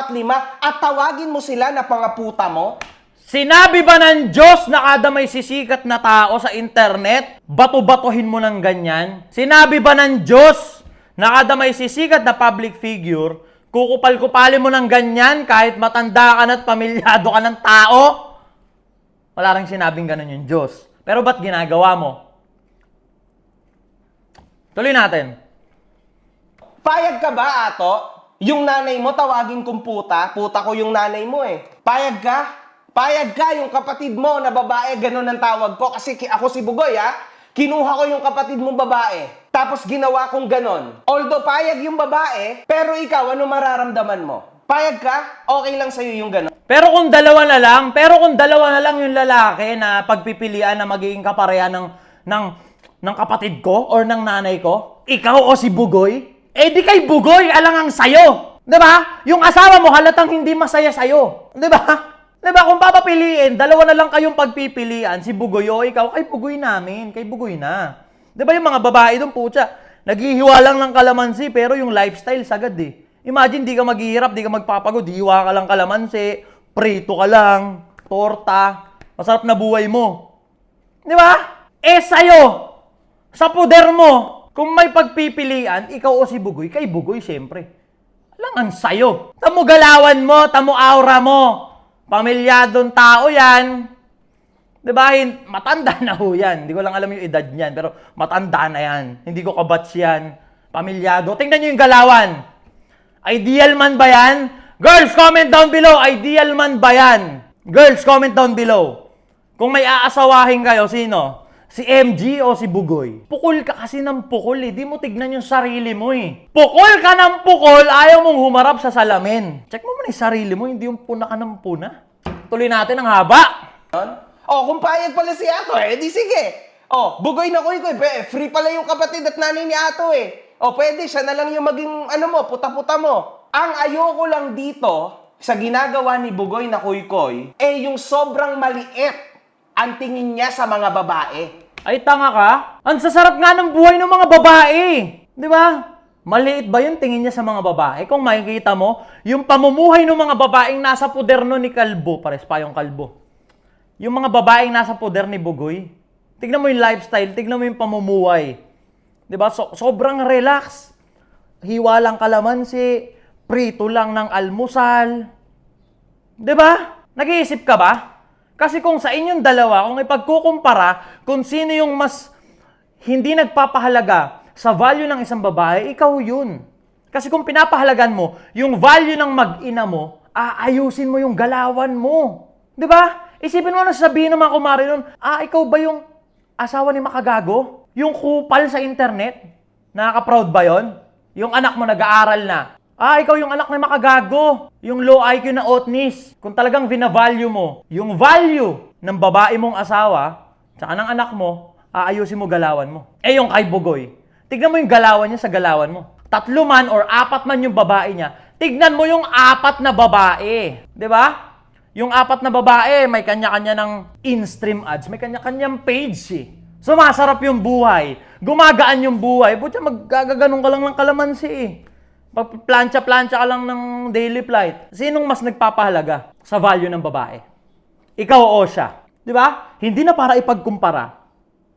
4, 5, at tawagin mo sila na pangaputa mo? Sinabi ba ng Diyos na kada may sisikat na tao sa internet, bato-batohin mo ng ganyan? Sinabi ba ng Diyos na kada may sisikat na public figure, kukupal-kupalin mo ng ganyan kahit matanda ka na at pamilyado ka ng tao? Wala rin sinabing ganun yung Diyos. Pero ba't ginagawa mo? Tuloy natin. Payag ka ba, Ato? Yung nanay mo tawagin kong puta, puta ko yung nanay mo eh. Payag ka? Payag ka yung kapatid mo na babae, ganun ang tawag ko. Kasi ako si Bugoy kinuha ko yung kapatid mong babae. Tapos ginawa kong ganon. Although payag yung babae, pero ikaw, ano mararamdaman mo? Payag ka? Okay lang sa'yo yung ganon. Pero kung dalawa na lang yung lalaki na pagpipilian na magiging kapareha ng kapatid ko or ng nanay ko, ikaw o si Bugoy, di kay Bugoy, alangang sayo. Diba? Yung asawa mo halatang hindi masaya sayo. Diba? Diba? Kung papapiliin, dalawa na lang kayong pagpipilian, si Bugoy o ikaw, kay Bugoy namin, kay Bugoy na. Di ba yung mga babae doon, putya, naghihiwa lang ng kalamansi, pero yung lifestyle sagad eh. Imagine, di ka maghihirap, di ka magpapagod, hiwa ka lang kalamansi, prito ka lang, torta, masarap na buhay mo. Di ba? Eh sa'yo, sa puder mo, kung may pagpipilian, ikaw o si Bugoy, kay Bugoy siyempre. Alangan sa'yo. Tamo galawan mo, tamo aura mo. Pamilyadong tao yan. Diba? Matanda na ho yan. Hindi ko lang alam yung edad niyan, pero matanda na yan. Hindi ko kabats yan. Pamilyado. Tingnan nyo yung galawan. Ideal man ba yan? Girls, comment down below. Ideal man ba yan? Girls, comment down below. Kung may aasawahin kayo, sino? Si MG o si Bugoy? Pukol ka kasi ng pukol eh. Di mo tignan yung sarili mo eh. Pukol ka ng pukol, ayaw mong humarap sa salamin. Check mo muna yung sarili mo, hindi yung puna ka ng puna. Tuloy natin ang haba. Oh, kung payag pala si Ato di sige. Oh, Bugoy na Koy, free pala yung kapatid at nanay ni Ato Oh, pwede, siya na lang yung maging, puta-puta mo. Ang ayoko lang dito, sa ginagawa ni Bugoy na Koy, yung sobrang maliit ang tingin niya sa mga babae. Ay, tanga ka? Ang sasarap nga ng buhay ng mga babae. Di ba? Maliit ba yung tingin niya sa mga babae? Kung makikita mo, yung pamumuhay ng mga babaeng nasa poder no ni Kalbo, pares pa yung Kalbo. Yung mga babaeng nasa poder ni Bugoy, tignan mo yung lifestyle, tignan mo yung pamumuhay. Di ba? Sobrang relax. Hiwa lang kalamansi, prito lang ng almusal. Di ba? Nag-iisip ka ba? Kasi kung sa inyong dalawa, kung ipagkukumpara, kung sino yung mas hindi nagpapahalaga sa value ng isang babae, ikaw yun. Kasi kung pinapahalagan mo, yung value ng mag-ina mo, aayusin mo yung galawan mo. Di ba? Isipin mo na sabihin ng mga kumari nun, ikaw ba yung asawa ni Makagago? Yung kupal sa internet? Nakaka-proud ba yon? Yung anak mo nag-aaral na. Ikaw yung anak na Makagago. Yung low IQ na Otnis. Kung talagang vina-value mo, yung value ng babae mong asawa, tsaka ng anak mo, aayusin mo galawan mo. Yung kay Bugoy, tignan mo yung galawan niya sa galawan mo. 3 man or 4 man yung babae niya, tignan mo yung 4 na babae. Di ba? Yung 4 na babae, may kanya-kanya ng in-stream ads, may kanya-kanyang page Sumasarap yung buhay. Gumagaan yung buhay. Butya, maggagaganong ka lang ng kalamansi Plancha-plancha ka lang ng daily flight. Sinong mas nagpapahalaga sa value ng babae? Ikaw o siya? Di ba? Hindi na para ipagkumpara.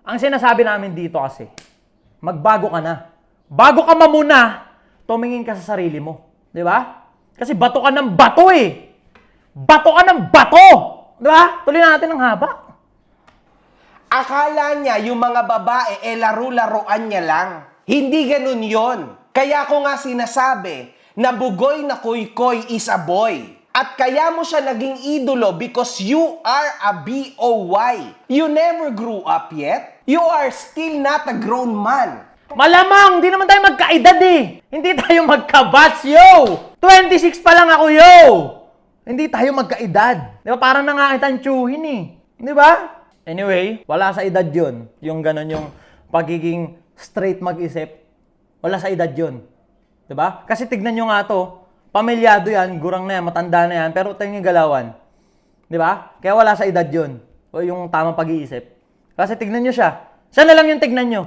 Ang sinasabi namin dito kasi, magbago ka na. Bago ka mamuna, tumingin ka sa sarili mo. Di ba? Kasi bato ka ng bato Bato ka ng bato! Di ba? Tuloy natin ang haba. Akala niya yung mga babae, laro-laruan niya lang. Hindi ganun yon. Kaya ko nga sinasabi na Bugoy na Koy is a boy. At kaya mo siya naging idolo because you are a BOY. You never grew up yet. You are still not a grown man. Malamang, di naman tayo magkaedad Hindi tayo magkabats, yo! 26 pa lang ako, yo! Hindi tayo magkaedad. Di ba? Parang nangakitan tiyuhin Di ba? Anyway, wala sa edad yun. Yung ganon yung pagiging straight mag-isip. Wala sa edad yun. Diba? Kasi tignan nyo nga to, pamilyado yan, gurang na yan, matanda na yan, pero tingnan yung galawan. Diba? Kaya wala sa edad yun. O yung tamang pag-iisip. Kasi tignan nyo siya. Siya na lang yung tignan nyo.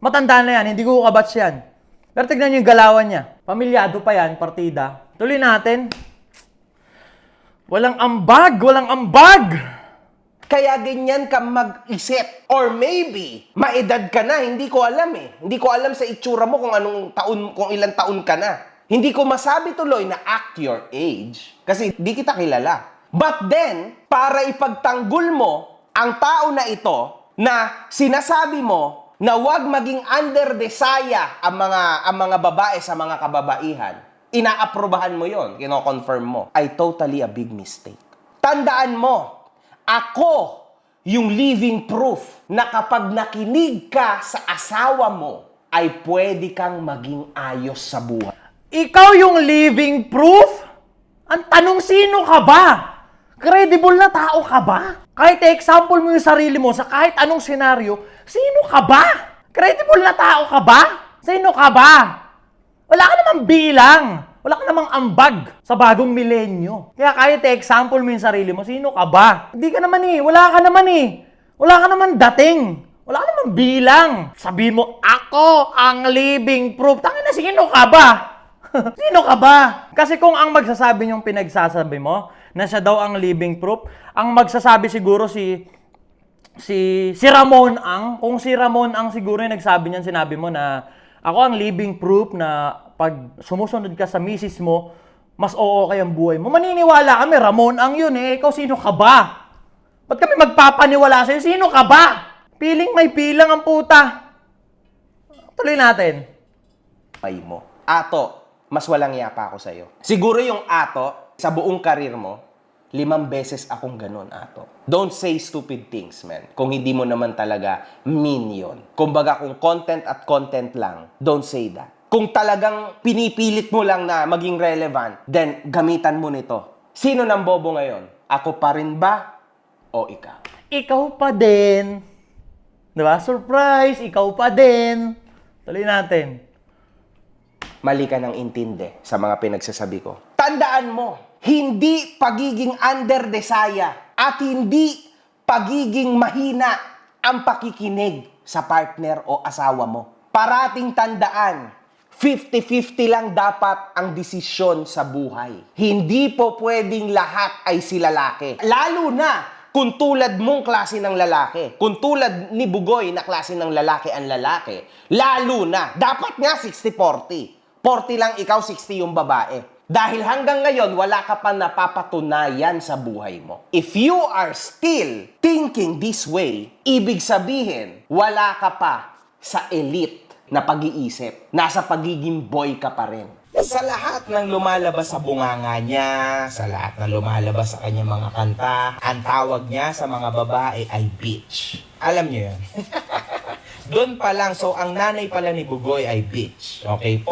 Matanda na yan, hindi ko kabats yan. Pero tignan nyo yung galawan niya. Pamilyado pa yan, partida. Tuloy natin. Walang ambag! Walang ambag! Kaya ganyan ka mag-isip. Or maybe, maedad ka na, hindi ko alam Hindi ko alam sa itsura mo kung ilang taon ka na. Hindi ko masabi tuloy na act your age. Kasi di kita kilala. But then, para ipagtanggol mo ang tao na ito na sinasabi mo na wag maging under desaya ang mga babae sa mga kababaihan, inaaprobahan mo yon, kino-confirm mo, ay totally a big mistake. Tandaan mo, ako yung living proof na kapag nakinig ka sa asawa mo, ay pwede kang maging ayos sa buhay. Ikaw yung living proof? Ang tanong, sino ka ba? Credible na tao ka ba? Kahit example mo yung sarili mo sa kahit anong senaryo, sino ka ba? Credible na tao ka ba? Sino ka ba? Wala ka namang bilang. Wala ka namang ambag sa bagong milenyo. Kaya kahit example mo yung sarili mo, sino ka ba? Hindi ka naman Wala ka naman Wala ka naman dating. Wala ka namang bilang. Sabi mo, ako ang living proof. Tangina, sino ka ba? Sino ka ba? Kasi kung ang magsasabi yung pinagsasabi mo, na siya daw ang living proof, ang magsasabi siguro si Ramon Ang. Kung si Ramon Ang siguro yung nagsabi niyan, sinabi mo na ako ang living proof na pag sumusunod ka sa misis mo, mas oo kay ang buhay mo. Maniniwala kami, Ramon Ang yun eh. Ikaw sino ka ba? Ba't kami magpapaniwala sa'yo? Sino ka ba? Piling may pilang ang puta. Tuloy natin. Ay mo. Ato, mas walang yapa ako sa'yo. Siguro yung ato, sa buong karir mo, 5 beses akong ganun, ato. Don't say stupid things, man. Kung hindi mo naman talaga mean yun. Kumbaga, kung content at content lang, don't say that. Kung talagang pinipilit mo lang na maging relevant, then gamitan mo nito. Sino nang bobo ngayon? Ako pa rin ba? O ikaw? Ikaw pa din. Diba? Surprise! Ikaw pa din. Tuloy natin. Mali ka ng intindi sa mga pinagsasabi ko. Tandaan mo, hindi pagiging under-desaya at hindi pagiging mahina ang pakikinig sa partner o asawa mo. Parating tandaan, 50-50 lang dapat ang desisyon sa buhay. Hindi po pwedeng lahat ay si lalaki. Lalo na kung tulad mong klase ng lalaki, kung tulad ni Bugoy na klase ng lalaki ang lalaki, lalo na, dapat nga 60-40. 40 lang ikaw, 60 yung babae. Dahil hanggang ngayon, wala ka pa napapatunayan sa buhay mo. If you are still thinking this way, ibig sabihin, wala ka pa sa elite na pag-iisip. Nasa pagiging boy ka pa rin. Sa lahat ng lumalabas sa bunganga niya, sa lahat ng lumalabas sa kanyang mga kanta, ang tawag niya sa mga babae ay bitch. Alam niyo yun? Doon pa lang, so ang nanay pala ni Bugoy ay bitch. Okay?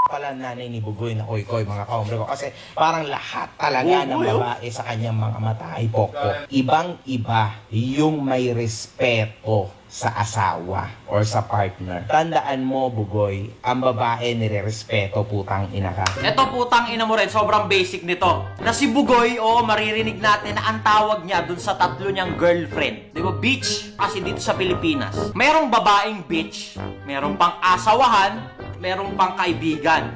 Pala nanay ni Bugoy na koy-koy, mga kaombre ko. Kasi parang lahat talaga ng babae sa kanyang mga mata ay pokpok. Ibang-iba yung may respeto sa asawa or sa partner. Tandaan mo, Bugoy, ang babae nire-respeto, putang ina ka. Eto putang ina mo rin, sobrang basic nito. Na si Bugoy, oo, maririnig natin na ang tawag niya dun sa tatlo niyang girlfriend. Di ba, bitch? Kasi dito sa Pilipinas, merong babaeng bitch, merong pang asawahan, merong pang kaibigan.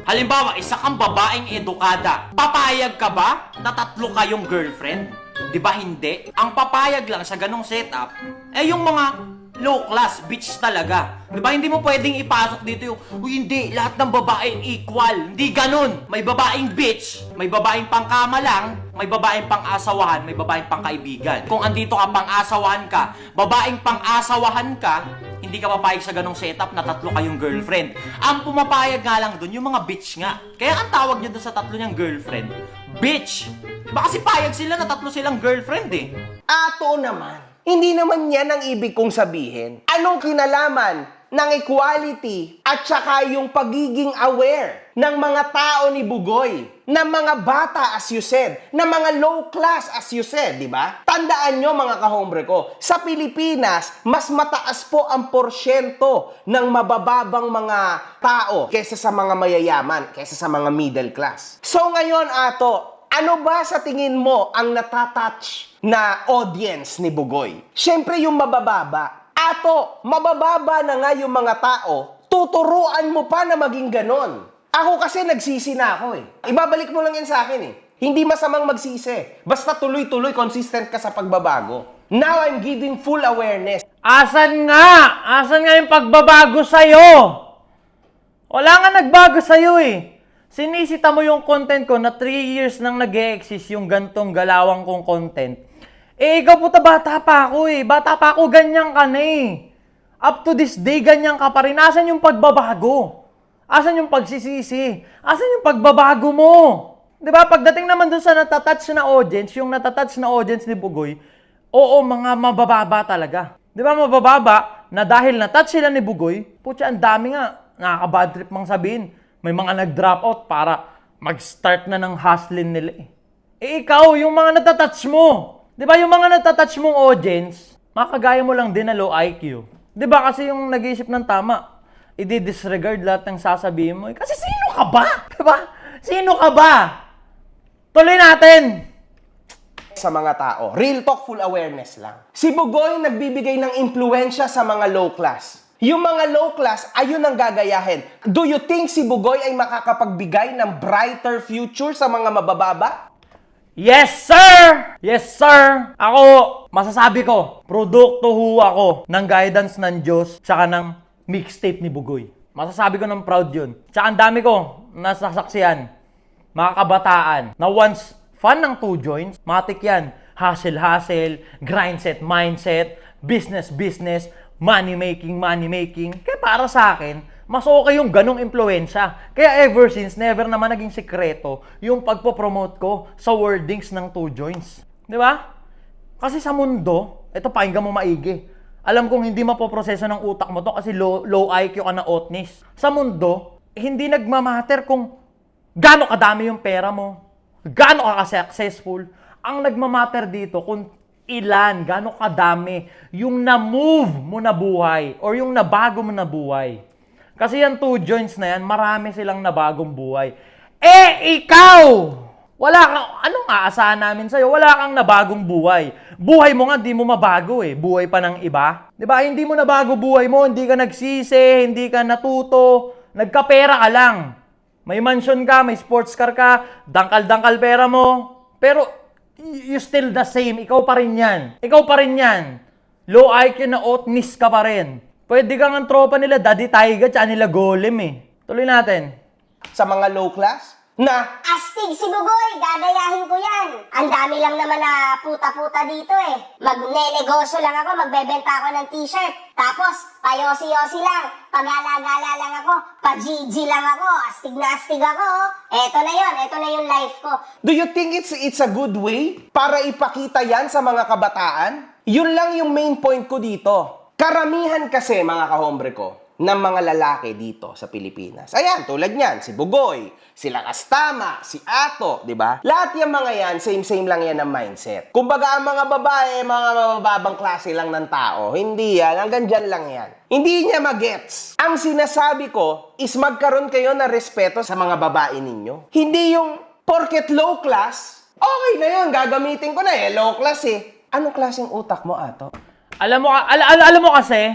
Halimbawa, isa kang babaeng edukada. Papayag ka ba na tatlo kayong girlfriend? Di ba hindi? Ang papayag lang sa ganong setup, yung mga low class, bitch talaga. Di ba? Hindi mo pwedeng ipasok dito yung, hindi, lahat ng babae equal. Hindi ganun. May babaeng bitch, may babaeng pangkama lang, may babaeng pang-asawahan, may babaeng pang-kaibigan. Kung andito ka pang-asawahan ka, babaeng pang-asawahan ka, hindi ka papayag sa ganong setup na tatlo kayong girlfriend. Ang pumapayag nga lang dun, yung mga bitch nga. Kaya ang tawag niya dun sa tatlo niyang girlfriend, bitch. Diba kasi payag sila na tatlo silang girlfriend eh. Ato naman, hindi naman yan ang ibig kong sabihin. Anong kinalaman ng equality at saka yung pagiging aware ng mga tao ni Bugoy, ng mga bata as you said, ng mga low class as you said, di ba? Tandaan nyo mga kahombre ko, sa Pilipinas, mas mataas po ang porsyento ng mabababang mga tao kaysa sa mga mayayaman, kaysa sa mga middle class. So ngayon, Ato, ano ba sa tingin mo ang natatouch na audience ni Bugoy? Siyempre yung mabababa. Ato, mabababa na nga yung mga tao, tuturuan mo pa na maging ganon. Ako kasi nagsisi na ako eh. Ibabalik mo lang yan sa akin eh. Hindi masamang magsisi. Basta tuloy-tuloy, consistent ka sa pagbabago. Now I'm giving full awareness. Asan nga? Asan nga yung pagbabago sa'yo? Wala nga nagbago sa'yo eh. Sinisita mo yung content ko na 3 years nang nag-e-exist yung gantong galawang kong content. Eh, ikaw puta, bata pa ako eh. Bata pa ako, ganyan ka na eh. Up to this day, ganyan ka pa rin. Asan yung pagbabago? Asan yung pagsisisi? Asan yung pagbabago mo? Diba? Pagdating naman dun sa natatouch na audience, yung natatouch na audience ni Bugoy, oo, mga mabababa talaga. Diba, mabababa na dahil natouch sila ni Bugoy, putya, ang dami nga, nakaka-bad trip mang sabihin. May mga nag-drop out para mag-start na ng hustling nila eh. Eh, ikaw, yung mga natatouch mo, di ba yung mga natatouch mong audience, makagaya mo lang din na low IQ. Di ba kasi yung nag-iisip ng tama, i-disregard lahat ng sasabihin mo. Kasi sino ka ba? Di ba? Sino ka ba? Tuloy natin. sa mga tao. Real talk, full awareness lang. Si Bugoy nagbibigay ng impluensya sa mga low class. Yung mga low class, ayun ang gagayahin. Do you think si Bugoy ay makakapagbigay ng brighter future sa mga mabababa? Yes, sir! Yes, sir! Ako, masasabi ko, produkto ho ako ng guidance ng Diyos tsaka ng mixtape ni Bugoy. Masasabi ko ng proud yun. Tsaka ang dami ko nasasaksiyan, mga kabataan, na once fan ng two joints, matik yan. Hustle, grind set, mindset, business, money making. Kaya para sa akin, mas okay yung ganong impluensya. Kaya ever since, never naman naging sekreto yung pagpopromote ko sa wordings ng two joints. Di ba? Kasi sa mundo, ito pakinggan mo maigi. Alam kong hindi mapoproseso ng utak mo to kasi low IQ ka na otnis. Sa mundo, hindi nagmamatter kung gaano kadami yung pera mo, gaano ka successful. Ang nagmamatter dito kung ilan, gaano kadami yung na-move mo na buhay or yung nabago mo na buhay. Kasi yan two joints na yan, marami silang nabagong buhay. Eh, ikaw! Wala kang, anong aasahan namin sa'yo? Wala kang nabagong buhay. Buhay mo nga, di mo mabago eh. Buhay pa ng iba. Diba? Hindi mo nabago buhay mo, hindi ka nagsisi, hindi ka natuto, nagkapera ka lang. May mansion ka, may sports car ka, dangkal-dangkal pera mo. Pero, you still the same. Ikaw pa rin yan. Low IQ na otnis ka pa rin. Pwede kang ang tropa nila, Daddy Tiger, tsaka nila Golem eh. Tuloy natin. Sa mga low class, na Astig si Bugoy, gagayahin ko yan. Ang dami lang naman na puta-puta dito eh. Magne-negosyo lang ako, magbebenta ako ng t-shirt. Tapos, payosi-yosi lang. Pag-alagala lang ako, pa-GG lang ako. Astig na astig ako. Eto na yung life ko. do you think it's a good way para ipakita yan sa mga kabataan? Yun lang yung main point ko dito. Karamihan kasi, mga kahombre ko, ng mga lalaki dito sa Pilipinas. Ayan, tulad niyan, si Bugoy, sila Kastama, si Ato, di ba? Lahat yung mga yan, same lang yan ang mindset. Kumbaga, ang mga babae, mga mabababang klase lang ng tao. Hindi yan, hanggang dyan lang yan. Hindi niya magets. Ang sinasabi ko is magkaroon kayo ng respeto sa mga babae ninyo. Hindi yung porket low class, okay na yun, gagamitin ko na eh, low class eh. Anong klaseng utak mo, Ato? Alam mo kasi,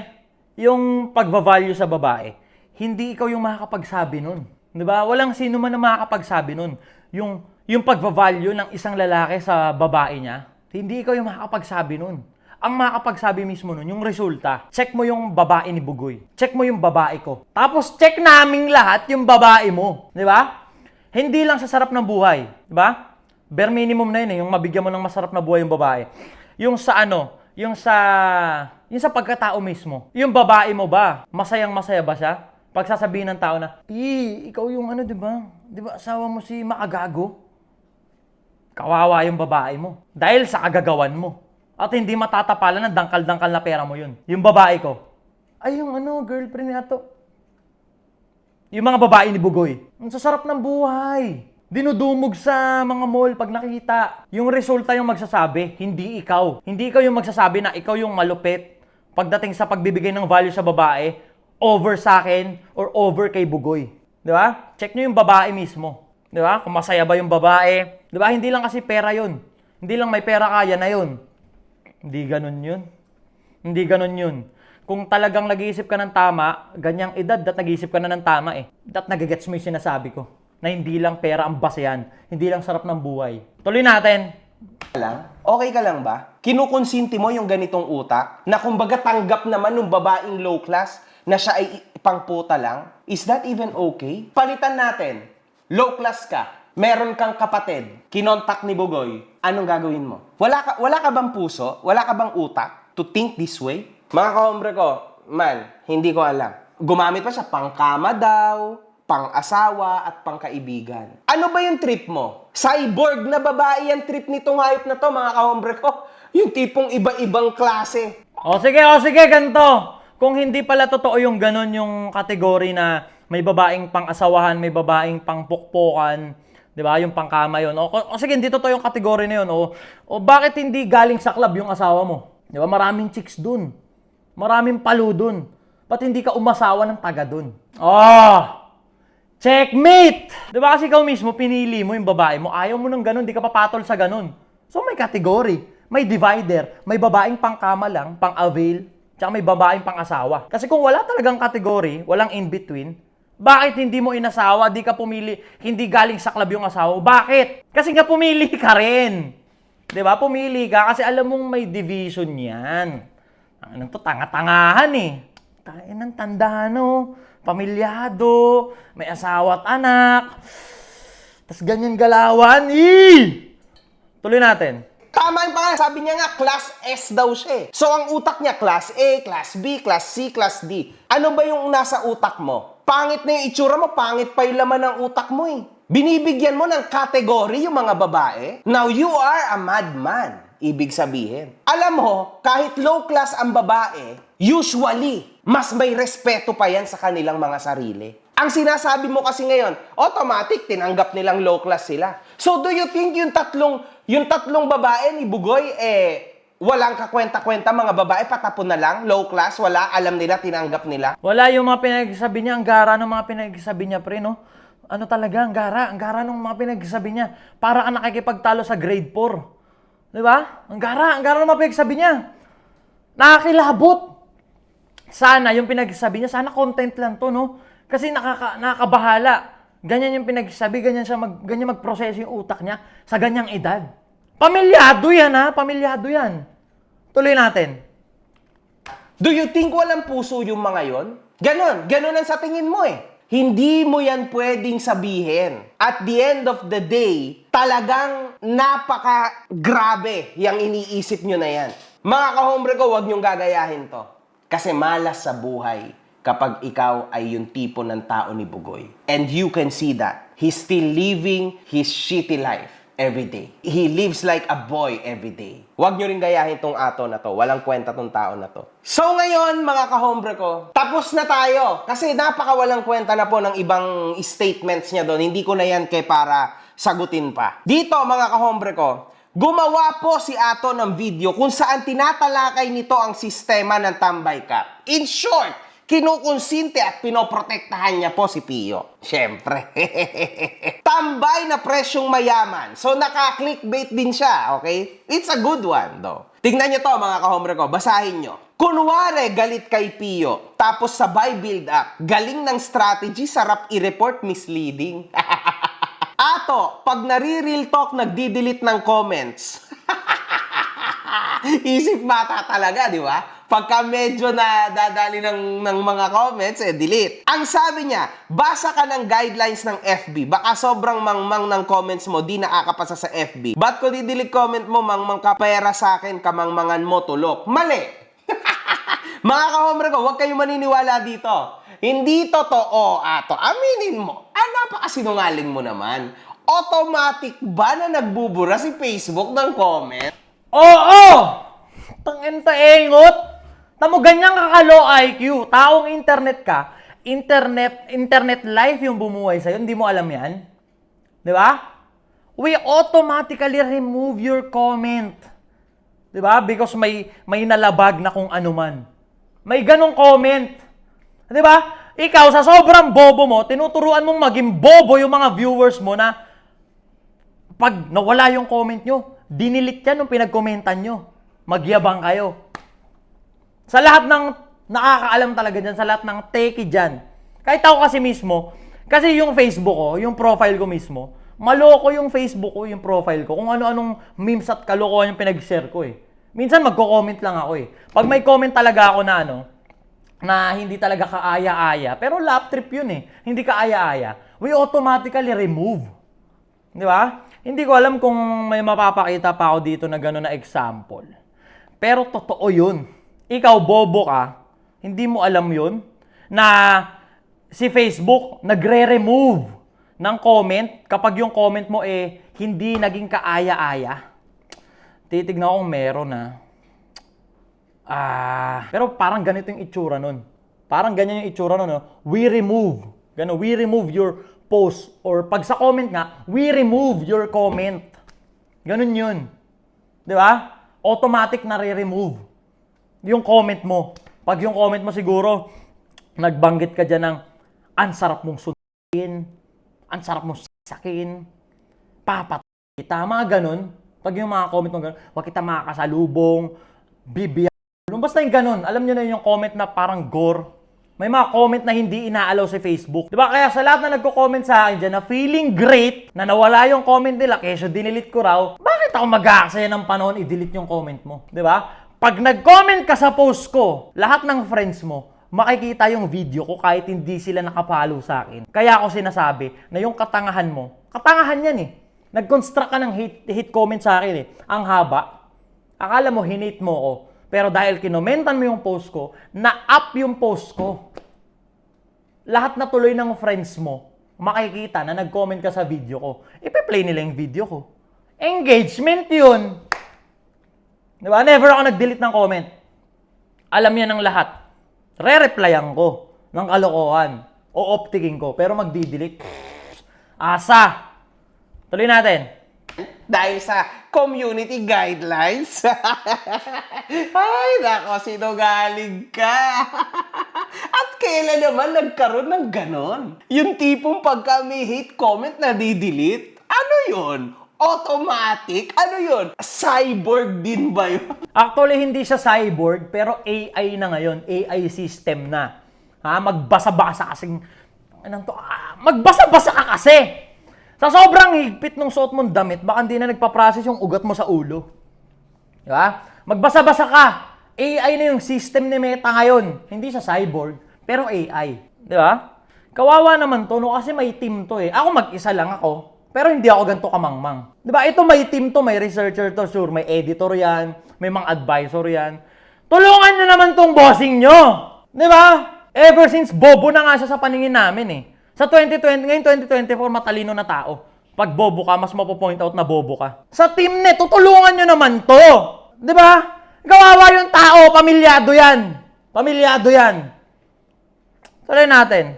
yung pagbavalue sa babae, hindi ikaw yung makakapagsabi nun. Di ba? Walang sino man na makakapagsabi nun. Yung pagbavalue ng isang lalaki sa babae niya, hindi ikaw yung makakapagsabi nun. Ang makakapagsabi mismo nun, yung resulta. Check mo yung babae ni Bugoy. Check mo yung babae ko. Tapos check naming lahat yung babae mo. Di ba? Hindi lang sa sarap ng buhay. Di ba? Bare minimum na yun eh, yung mabigyan mo ng masarap na buhay yung babae. Yung sa pagkatao mismo. Yung babae mo ba, masayang-masaya ba siya? Pag sasabihin ng tao na, ikaw yung ano, di ba? Di ba asawa mo si Makagago? Kawawa yung babae mo. Dahil sa kagagawan mo. At hindi matatapalan ng dangkal-dangkal na pera mo yun. Yung babae ko, ay yung girlfriend niya to. Yung mga babae ni Bugoy, ang sasarap ng buhay. Dinudumog sa mga mall pag nakikita. Yung resulta yung magsasabi, hindi ikaw. Hindi ikaw yung magsasabi na ikaw yung malupit pagdating sa pagbibigay ng value sa babae over sa akin or over kay Bugoy. Di ba? Check nyo yung babae mismo. Di ba? Kung masaya ba yung babae. Di ba? Hindi lang kasi pera yun. Hindi lang may pera kaya na yun. Hindi ganun yun. Kung talagang nag-iisip ka ng tama, ganyang edad, nag-iisip ka na ng tama eh. Nagigets mo yung sinasabi ko. Na hindi lang pera ang basehan, hindi lang sarap ng buhay. Tuloy natin. Okay ka lang ba? Kinukonsinti mo yung ganitong utak na kumbaga tanggap naman ng babaeng low class na siya ay pangputa lang? Is that even okay? Palitan natin. Low class ka. Meron kang kapatid. Kinontak ni Bugoy. Anong gagawin mo? Wala ka bang puso? Wala ka bang utak to think this way? Mga kahombre ko, hindi ko alam. Gumamit pa siya pangkama daw, pang-asawa at pangkaibigan. Ano ba yung trip mo? Cyborg na babae yung trip nitong hayop na to, mga kahombre ko. Yung tipong iba-ibang klase. O sige, ganito. Kung hindi pala totoo yung ganon yung kategory na may babaeng pang-asawahan, may babaeng pang-pukpukan, di ba? Yung pangkama yun. O sige, hindi totoo yung kategory na yun. O bakit hindi galing sa club yung asawa mo? Di ba? Maraming chicks dun. Maraming palo dun. Ba't hindi ka umasawa ng taga dun? Checkmate! Di ba kasi ikaw mismo, pinili mo yung babae mo. Ayaw mo ng ganun, di ka papatol sa ganun. So may category, may divider, may babaeng pangkama lang, pang-avail, tsaka may babaeng pang-asawa. Kasi kung wala talagang category, walang in-between, bakit hindi mo inasawa, di ka pumili, hindi galing sa club yung asawa? Bakit? Kasi nga pumili ka rin. 'Di ba? Pumili ka kasi alam mong may division 'yan. Ano to, tanga-tangahan eh. Tayo ng tandano, pamilyado, may asawa at anak. Tas ganyan galawan. Tuloy natin. Tama yung pangalan. Sabi niya nga, Class S daw siya eh. So, ang utak niya, Class A, Class B, Class C, Class D. Ano ba yung nasa utak mo? Pangit na yung itsura mo, pangit pa yung laman ng utak mo eh. Binibigyan mo ng category yung mga babae. Now, you are a madman. Ibig sabihin. Alam mo, kahit low class ang babae, usually, mas may respeto pa yan sa kanilang mga sarili. Ang sinasabi mo kasi ngayon, automatic, tinanggap nilang low class sila. So, do you think yung tatlong babae ni Bugoy, walang kakwenta-kwenta mga babae, patapon na lang, low class, wala, alam nila, tinanggap nila? Wala yung mga pinagsabi niya, ang gara ng mga pinagsabi niya, pre, no? Ano talaga, ang gara ng mga pinagsabi niya. Para ka nakikipagtalo sa grade 4. Di ba? Ang gara ng mga pinagsabi niya. Nakakilabot. Sana yung pinagsabi niya, sana content lang to, no? Kasi nakakabahala. Ganyan yung pinagsabi, ganyan magproseso yung utak niya sa ganyang edad. Pamilyado yan, ha? Pamilyado yan. Tuloy natin. Do you think walang puso yung mga yon? Ganon ang sa tingin mo eh. Hindi mo yan pwedeng sabihin. At the end of the day, talagang napaka-grabe yung iniisip nyo na yan. Mga kahombre ko, huwag nyong gagayahin to. Kasi malas sa buhay kapag ikaw ay yung tipo ng tao ni Bugoy. And you can see that. He's still living his shitty life every day. He lives like a boy every day. Huwag nyo rin gayahin tong ato na to. Walang kwenta tong tao na to. So ngayon, mga kahombre ko, tapos na tayo. Kasi napakawalang kwenta na po ng ibang statements niya doon. Hindi ko na yan para sagutin pa. Dito, mga kahombre ko, gumawa po si Ato ng video kung saan tinatalakay nito ang sistema ng Tambay Cup. In short, kinukonsinte at pinoprotektahan niya po si Pio. Siyempre. Tambay na presyong mayaman. So, naka-clickbait din siya, okay? It's a good one, though. Tingnan niyo to, mga kahombre ko. Basahin niyo. Kunwari, galit kay Pio. Tapos sabay build up. Galing ng strategy, sarap i-report misleading. Ato, pag nare-real talk, nagdi-delete ng comments. Isip bata talaga, di ba? Pagka medyo na dadali ng mga comments, delete. Ang sabi niya, basa ka ng guidelines ng FB. Baka sobrang mangmang ng comments mo, di nakakapasa sa FB. Ba't ko di-delete comment mo, mangmang ka pera sa akin, kamangmangan mo, tulok? Mali! Mga kahombre ko, huwag kayong maniniwala dito. Hindi totoo, Ato. Aminin mo. Napakasinungaling mo naman. Automatic ba na nagbubura si Facebook ng comment? Oo! Tangin ta engot! Tamo ganyang kakalo IQ. Taong internet ka, internet life yung bumuhay sa'yo. Hindi mo alam yan? Di ba? We automatically remove your comment. Di ba? Because may nalabag na kung ano man. May ganong comment. Di ba? Ikaw, sa sobrang bobo mo, tinuturuan mong maging bobo yung mga viewers mo na pag nawala yung comment nyo, dinilit yan nung pinag-commentan nyo. Magyabang kayo. Sa lahat ng nakakaalam talaga dyan, sa lahat ng techie dyan, kahit ako kasi mismo, kasi yung Facebook ko, yung profile ko mismo, maloko yung Facebook ko, yung profile ko, kung ano-anong memes at kalokohan yung pinag-share ko eh. Minsan magko-comment lang ako eh. Pag may comment talaga ako na hindi talaga kaaya-aya, pero lap trip yun eh, hindi kaaya-aya, we automatically remove. Di ba? Hindi ko alam kung may mapapakita pa ako dito na gano'n na example. Pero totoo yun. Ikaw, bobo ka, hindi mo alam yun, na si Facebook nagre-remove ng comment kapag yung comment mo hindi naging kaaya-aya. Titignan ko kung meron pero parang ganito yung itsura nun. Parang ganyan yung itsura nun. No? We remove your post. Or pag sa comment nga, we remove your comment. Ganun yun. Di ba? Automatic na re-remove yung comment mo. Pag yung comment mo siguro, nagbanggit ka dyan ng, ang sarap mong sunduin, ang sarap mong sakin, papatay kita, mga ganun. Pag yung mga comment mo gano'n, wag kita makakasalubong, bibiyak. Basta yung gano'n, alam nyo na yung comment na parang gore. May mga comment na hindi inaalaw sa Facebook. Diba? Kaya sa lahat na nagko-comment sa akin dyan na feeling great na nawala yung comment nila kesyo dinilit ko raw, bakit ako mag-aaksaya ng panahon i-delete yung comment mo? Diba? Pag nag-comment ka sa post ko, lahat ng friends mo, makikita yung video ko kahit hindi sila nakapalo sa akin. Kaya ako sinasabi na yung katangahan mo, katangahan yan eh. Nag-construct ka ng hate comment sa akin eh. Ang haba. Akala mo hinate mo ko. Pero dahil kinomentan mo yung post ko, na-up yung post ko. Lahat na tuloy ng friends mo, makikita na nag-comment ka sa video ko. Ipe-play nila yung video ko. Engagement yun. Diba? Never ako nag-delete ng comment. Alam yan ng lahat. Re-replyan ko ng kalokohan. O optiking ko. Pero magdi-delete. Asa. Tuloy natin. Dahil sa community guidelines. Ay, nako, sinungaling ka. At kailan naman nagkaroon ng ganon? Yung tipong pagka may hate comment na di-delete? Ano yun? Automatic? Ano yun? Cyborg din ba yun? Actually, hindi siya cyborg, pero AI na ngayon. AI system na. Ha? Magbasa-basa kasing... Magbasa-basa ka kasi! Sa sobrang higpit ng suot mong damit, baka hindi na nagpa-process yung ugat mo sa ulo. Diba? Magbasa-basa ka. AI na yung system ni Meta ngayon. Hindi siya cyborg, pero AI. Diba? Kawawa naman to, no? Kasi may team to eh. Ako mag-isa lang ako, pero hindi ako ganito kamangmang. Diba? Ito may team to, may researcher to, sure. May editor yan, may mga advisor yan. Tulungan nyo naman tong bossing nyo. Diba? Ever since bobo na nga siya sa paningin namin eh. Sa 2020, ngayon 2024, matalino na tao. Pag bobo ka, mas mapo-point out na bobo ka. Sa team net, tutulungan nyo naman to. Di ba? Kawawa yung tao, pamilyado yan. Pamilyado yan. Tuloy natin.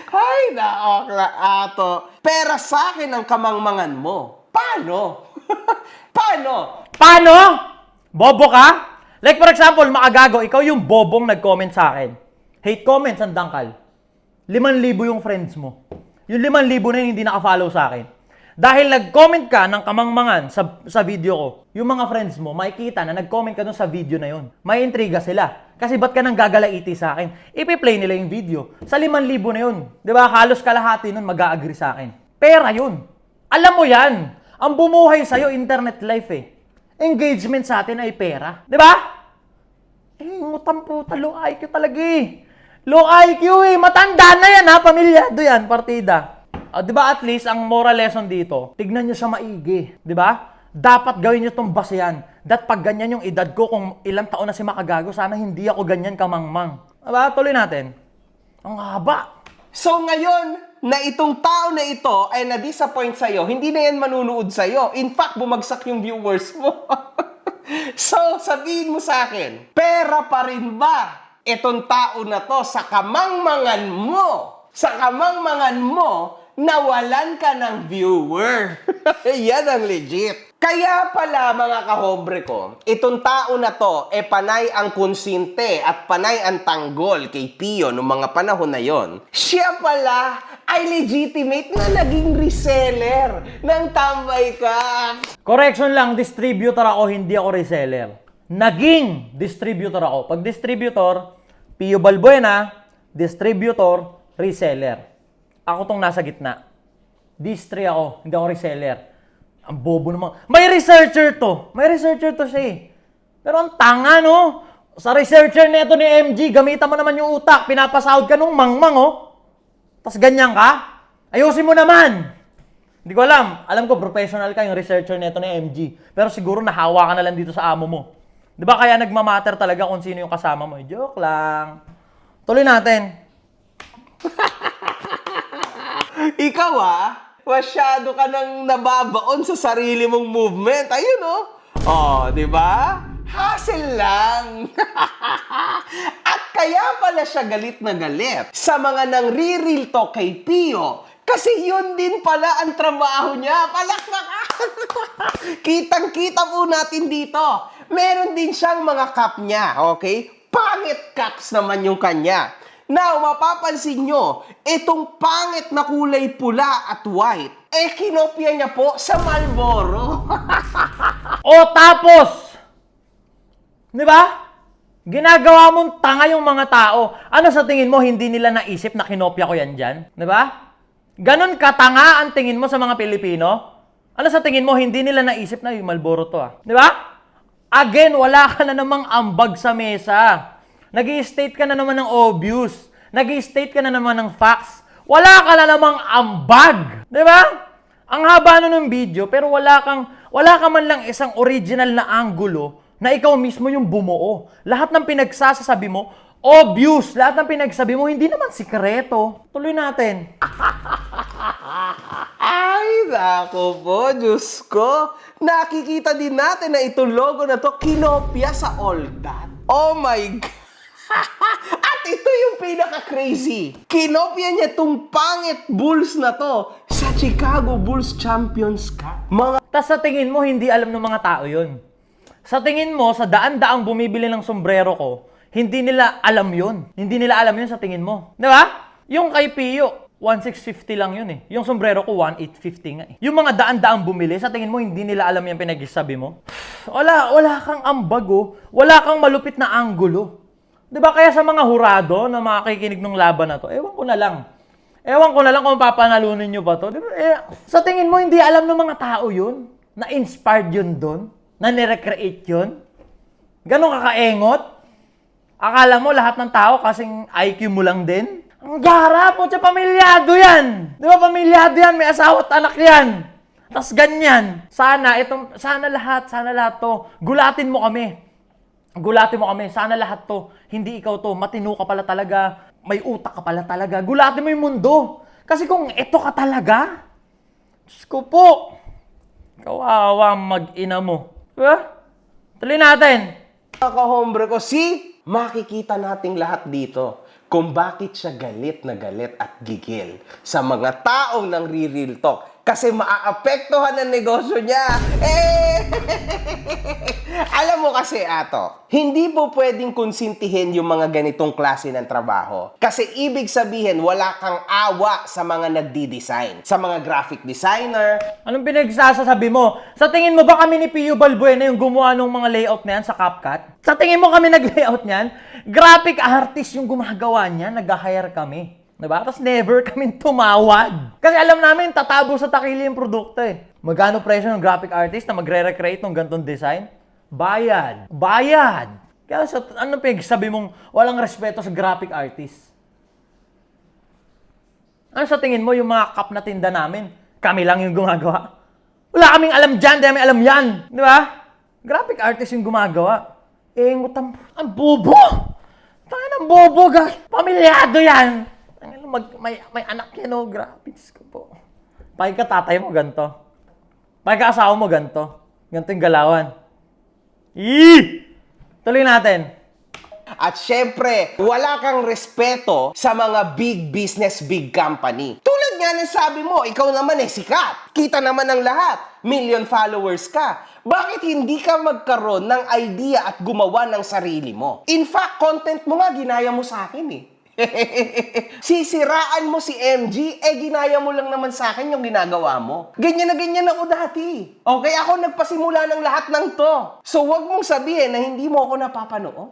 Ay, naokla ato. Pera sa akin ang kamangmangan mo. Paano? Paano? Paano? Bobo ka? Like for example, makagago, ikaw yung bobong nag-comment sa akin. Hate comments ang dangkal. 5,000 yung friends mo. Yung 5,000 na yun hindi naka-follow sa akin. Dahil nag-comment ka ng kamangmangan sa video ko, yung mga friends mo, makikita na nag-comment ka dun sa video na yun. May intriga sila. Kasi ba't ka nang gagalaiti sa akin? Ipi-play nila yung video. Sa 5,000 na yun. Diba? Halos kalahati nun mag-a-agree sa akin. Pera yun. Alam mo yan. Ang bumuhay sa'yo, internet life eh. Engagement sa atin ay pera. Diba? Ngutang puta, low IQ talaga eh. Low IQ eh. Matanda na yan ha. Pamilyado yan. Partida. Diba at least, ang moral lesson dito, tignan nyo sa maigi. Diba? Dapat gawin nyo itong basehan. Pag ganyan yung edad ko, kung ilang taon na si makagago, sana hindi ako ganyan kamangmang. Diba? Tuloy natin. Ang haba. So ngayon, na itong tao na ito ay na-disappoint sa'yo, hindi na yan manunood sa'yo. In fact, bumagsak yung viewers mo. So, sabihin mo sa akin, pera pa rin ba itong tao na to sa kamangmangan mo? Sa kamangmangan mo, nawalan ka ng viewer. Yan ang legit. Kaya pala mga kahobre ko, itong tao na to, panay ang konsinte at panay ang tanggol kay Pio noong mga panahon na yon. Siya pala ay legitimate na naging reseller ng Tambay Ka. Correction lang, distributor ako, hindi ako reseller. Naging distributor ako. Pag distributor, Pio Balbuena, distributor, reseller. Ako tong nasa gitna. Distri ako, hindi ako reseller. Ang bobo naman. May researcher to. May researcher to siya eh. Pero ang tanga no. Sa researcher nito ni MG, gamitan mo naman yung utak. Pinapasahod ka nung mangmang oh. Tapos ganyan ka? Ayusin mo naman. Hindi ko alam. Alam ko professional ka yung researcher nito ni MG. Pero siguro nahawa ka na lang dito sa amo mo. Di ba kaya nagmamatter talaga kung sino yung kasama mo? Joke lang. Tuloy natin. Ikaw masyado ka nang nababaon sa sarili mong movement. Ayun oh. Oh, di ba? Hassle lang. At kaya pala siya galit na galit sa mga nang-re-real talk kay Pio. Kasi yun din pala ang trabaho niya. Palakpakan! Kitang-kita po natin dito. Meron din siyang mga cup niya, okay? Pangit cups naman yung kanya. Now, mapapansin nyo, itong pangit na kulay pula at white, kinopya niya po sa Marlboro. O tapos, di ba? Ginagawa mong tanga yung mga tao. Ano sa tingin mo, hindi nila naisip na kinopya ko yan dyan? Di ba? Ganon katanga ang tingin mo sa mga Pilipino? Ano sa tingin mo, hindi nila naisip na yung Marlboro to Di ba? Again, wala ka na namang ambag sa mesa. Nag-i-state ka na naman ng obvious. Nag-i-state ka na naman ng facts. Wala ka na namang ambag. Di ba? Ang haba na ng video, pero wala ka man lang isang original na angulo na ikaw mismo yung bumuo. Lahat ng pinagsasabi mo, obvious. Lahat ng pinagsabi mo, hindi naman sikreto. Tuloy natin. Ay, nako po, Diyos ko. Nakikita din natin na itong logo na to, kinopya sa all that. Oh my God. At ito yung pinaka-crazy. Kinopya niya tong pangit Bulls na to sa Chicago Bulls Champions Cup. Mga Tas sa tingin mo, hindi alam ng mga tao yun. Sa tingin mo, sa daan-daang bumibili ng sombrero ko, hindi nila alam yun. Hindi nila alam yun sa tingin mo. Di ba? Yung kay Pio, 1,650 lang yun eh. Yung sombrero ko, 1,850 nga eh. Yung mga daan-daang bumili, sa tingin mo, hindi nila alam yung pinag-isabi mo. Wala kang ambag oh. Wala kang malupit na anggulo. Di ba kaya sa mga hurado na makikinig ng laban na to, ewan ko na lang. Ewan ko na lang kung papanalunin nyo ba to. Diba? Sa tingin mo, hindi alam ng mga tao yun? Na-inspired yun doon? Na nirecreate yun? Ganon kakaengot? Akala mo lahat ng tao kasing IQ mo lang din? Ang gara po, pamilyado yan! Di ba pamilyado yan? May asawa at anak yan! Tas ganyan. Sana lahat to. Gulatin mo kami. Sana lahat to. Hindi ikaw to. Matino ka pala talaga. May utak ka pala talaga. Gulatin mo yung mundo. Kasi kung ito ka talaga, Diyos ko po, kawawa mag-ina mo. Diba? Tuloy natin. mga kahombre ko, makikita nating lahat dito kung bakit siya galit na galit at gigil sa mga taong nang re-real talk. Kasi maaapektuhan ang negosyo niya. Alam mo kasi, Ato, hindi po pwedeng konsintihin yung mga ganitong klase ng trabaho. Kasi ibig sabihin, wala kang awa sa mga nagdi-design. Sa mga graphic designer. Anong pinagsasabi mo? Sa tingin mo ba kami ni Pio Balbuena yung gumawa ng mga layout na yan sa CapCut? Sa tingin mo kami nag-layout niyan? Graphic artist yung gumagawa niyan, nag-hire kami. Diba? Tapos never kami tumawad. Kasi alam namin, tatabo sa takili yung produkto eh. Magkano presyo ng graphic artist na magre-recreate ng ganitong design? Bayad. Kaya ano pinagsabi mong walang respeto sa graphic artist? Ano sa tingin mo yung mga cup na tinda namin? Kami lang yung gumagawa? Wala kaming alam dyan, di namin alam yan. Di ba? Graphic artist yung gumagawa. Ang bobo! Tangin ang bobo, guys. Pamilyado yan. May anak yan, oh. Graphics ko po. Pagka tatay mo, ganito. Pagka asawa mo, ganito. Ganito yung galawan. Tuloy natin. At syempre, wala kang respeto sa mga big business, big company. Tulad nga ng sabi mo, ikaw naman sikat. Kita naman ng lahat. Million followers ka. Bakit hindi ka magkaroon ng idea at gumawa ng sarili mo? In fact, content mo nga, ginaya mo sa akin eh. Sisiraan mo si MG, ginaya mo lang naman sa akin yung ginagawa mo. Ganyan na ako dati. Okay, ako nagpasimula ng lahat ng to. So, wag mong sabihin na hindi mo ako napapanoo.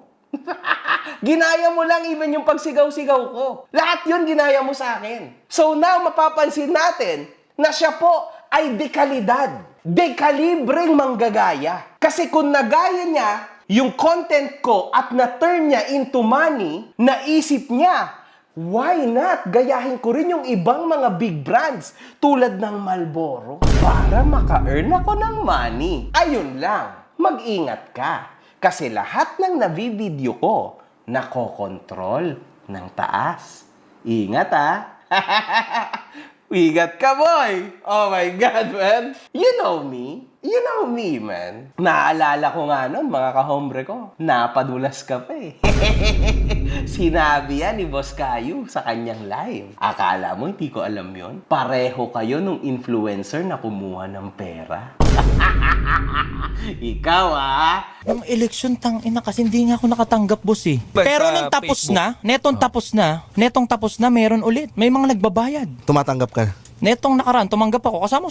Ginaya mo lang even yung pagsigaw-sigaw ko. Lahat yun ginaya mo sa akin. So now, mapapansin natin na siya po ay dekalidad. Dekalibreng manggagaya. Kasi kung nagaya niya yung content ko at na-turn niya into money, naisip niya, why not gayahin ko rin yung ibang mga big brands tulad ng Marlboro para maka-earn ako ng money. Ayun lang, mag-ingat ka. Kasi lahat ng nabivideo ko, nakokontrol ng taas. Ingat Ingat ka, boy! Oh my God, man! You know me, man. Naalala ko nga nun, mga kahombre ko, napadulas ka pa eh. Sinabi yan ni Boss Caillou sa kanyang live. Akala mo, hindi ko alam yon? Pareho kayo nung influencer na kumuha ng pera. Ikaw Yung election ina kasi hindi nga ako nakatanggap, boss eh. Pero nung tapos na, netong tapos na, meron ulit. May mga nagbabayad. Tumatanggap ka. Netong nakaraan, tumanggap ako. Kasama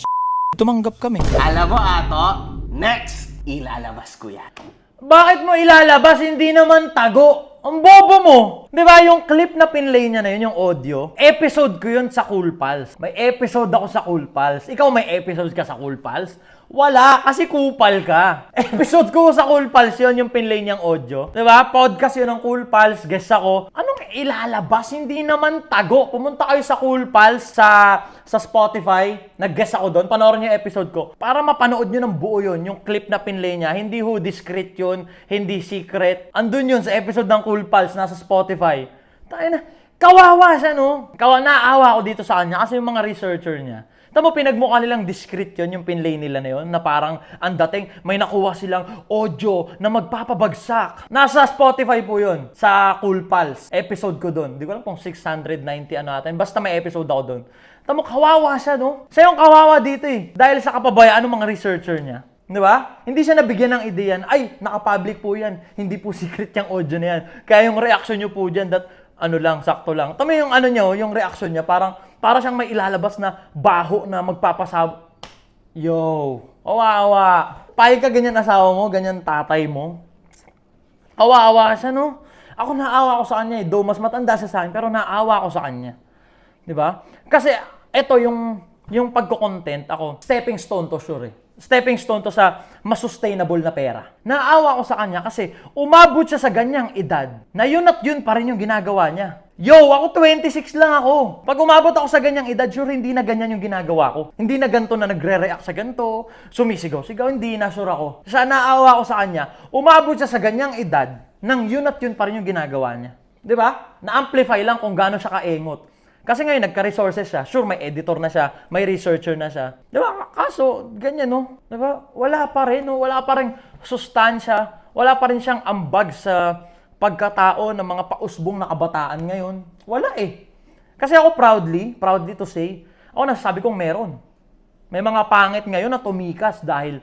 tumanggap kami. Alam mo, Ato, next, ilalabas ko yan. Bakit mo ilalabas? Hindi naman tago. Ang bobo mo. Di ba yung clip na pinlay niya na yun, yung audio, episode ko yun sa Cool Pals. May episode ako sa Cool Pals. Ikaw may episode ka sa Cool Pals? Wala, kasi kupal ka. Episode ko sa Cool Pals yun, yung pinlay niyang audio. Diba? Podcast yun ng Cool Pals, guest ako. Anong ilalabas? Hindi naman tago. Pumunta kayo sa Cool Pals sa Spotify. Nag-guest ako doon. Panoorin niyo yung episode ko. Para mapanood niyo ng buo yun, yung clip na pinlay niya. Hindi ho discreet yun, hindi secret. Andun yun sa episode ng Cool Pals, nasa Spotify. Tayo na, kawawa siya, no? Naawa ako dito sa kanya kasi yung mga researcher niya. Tamo, pinagmukha nilang discreet yun, yung pinlay nila na yun, na parang ang dating may nakuha silang audio na magpapabagsak. Nasa Spotify po yun, sa Cool Pals. Episode ko doon. Di ko alam kung 690 ano natin. Basta may episode ako doon. Tamo, kawawa siya, no? Siya yung kawawa dito eh. Dahil sa kapabayaan ng mga researcher niya. Di ba? Hindi siya nabigyan ng ideyan. Ay, naka-public po yan. Hindi po secret yung audio na yan. Kaya yung reaction nyo po dyan, sakto lang. Tama yung yung reaction niya, para siyang may ilalabas na baho na magpapasab... Yo, awa-awa. Pahig ka ganyan asawa mo, ganyan tatay mo. Awa-awa siya, no? Ako naawa ko sa kanya eh. Though mas matanda siya sa akin, pero naawa ko sa kanya. Di ba? Kasi, eto yung pagko-content, ako, stepping stone to sure eh. Stepping stone to sa mas sustainable na pera. Naawa ko sa kanya kasi umabot siya sa ganyang edad na yun at yun pa rin yung ginagawa niya. Yo, ako 26 lang ako. Pag umabot ako sa ganyang edad, sure hindi na ganyan yung ginagawa ko. Hindi na ganito na nagre-react sa ganito, sumisigaw-sigaw, hindi na sure ako. Sa naawa ko sa kanya, umabot siya sa ganyang edad nang yun at yun pa rin yung ginagawa niya. 'Di ba? Na-amplify lang kung gaano siya kaengot. Kasi ngayon, nagka-resources siya. Sure, may editor na siya. May researcher na siya. Di ba? Kaso, ganyan, no? Di ba? Wala pa rin, no? Wala pa rin sustansya. Wala pa rin siyang ambag sa pagkatao ng mga pausbong na kabataan ngayon. Wala eh. Kasi ako proudly to say, ako nasasabi kong meron. May mga pangit ngayon na tumikas dahil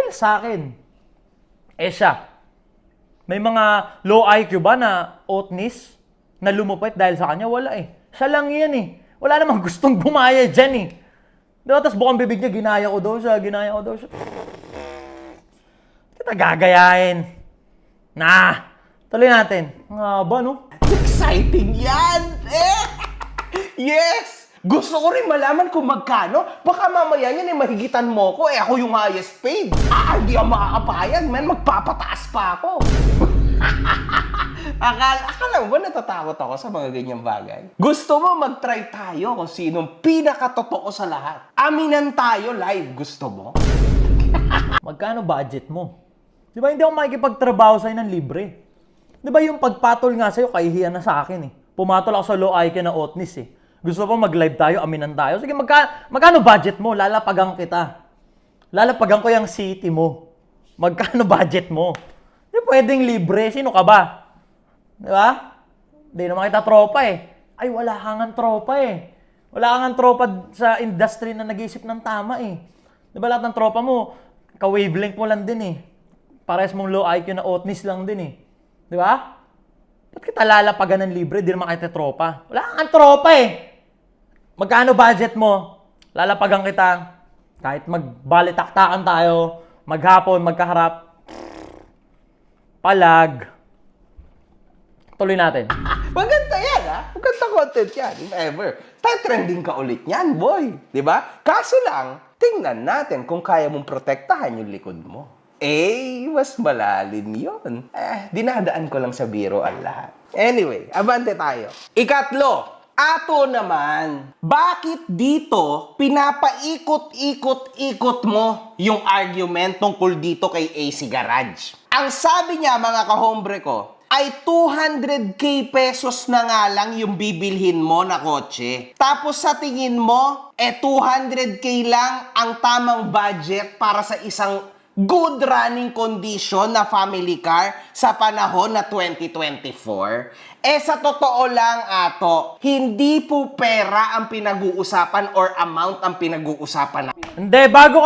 sa akin. Siya. May mga low IQ ba na otnis na lumupit dahil sa kanya? Wala eh. Siya lang yan eh. Wala namang gustong bumaya dyan eh. Diba? Tapos bukang bibig niya, ginaya ko daw siya. Kita gagayain. Tuloy natin. Nga ba, no? exciting yan! Yes! Gusto ko rin malaman kung magkano. Baka mamaya yan mahigitan mo ko. Ako yung highest paid. Hindi ako makakapayag, man. Magpapataas pa ako. Akala mo ba natatakot ako sa mga ganyang bagay? Gusto mo mag-try tayo kung sinong pinakatotoo sa lahat? Aminan tayo live. Gusto mo? Magkano budget mo? Di ba hindi ako makikipagtrabaho sa'yo ng libre? Di ba yung pagpatol nga sa'yo, kahihiyan na sa akin eh. Pumatol ako sa low IQ na otnis eh. Gusto mo mag-live tayo, aminan tayo? Sige, magkano budget mo? Lalapagan kita. Lalapagan ko yung city mo. Magkano budget mo? Di pwedeng libre. Sino ka ba? Di ba? Di naman kita tropa eh. Ay, wala kang tropa eh. Wala kang tropa sa industry na nag-iisip ng tama eh. Di ba lahat ng tropa mo, ka-wavelength mo lang din eh. Parehas mong low IQ na otnis lang din eh. Di ba? Ba't kita lalapagan ng libre? Di naman kita tropa. Wala kang tropa eh. Magkano budget mo? Lalapagan kita. Kahit magbalitaktakan tayo, maghapon, magkaharap. Palag. Tuloy natin. Maganda yan, ha? Maganda content yan, if ever. Trending ka ulit yan, boy. Diba? Kaso lang, tingnan natin kung kaya mong protektahan yung likod mo. Mas malalim yun. Dinadaan ko lang sa biro ang lahat. Anyway, abante tayo. Ikatlo, Ato naman, bakit dito pinapaikot-ikot-ikot mo yung argument tungkol dito kay AC Garage? Ang sabi niya, mga kahombre ko, ay 200k pesos na nga lang yung bibilhin mo na kotse. Tapos sa tingin mo, 200k lang ang tamang budget para sa isang good running condition na family car sa panahon na 2024? Sa totoo lang, Ato, hindi po pera ang pinag-uusapan or amount ang pinag-uusapan na. Hindi, bago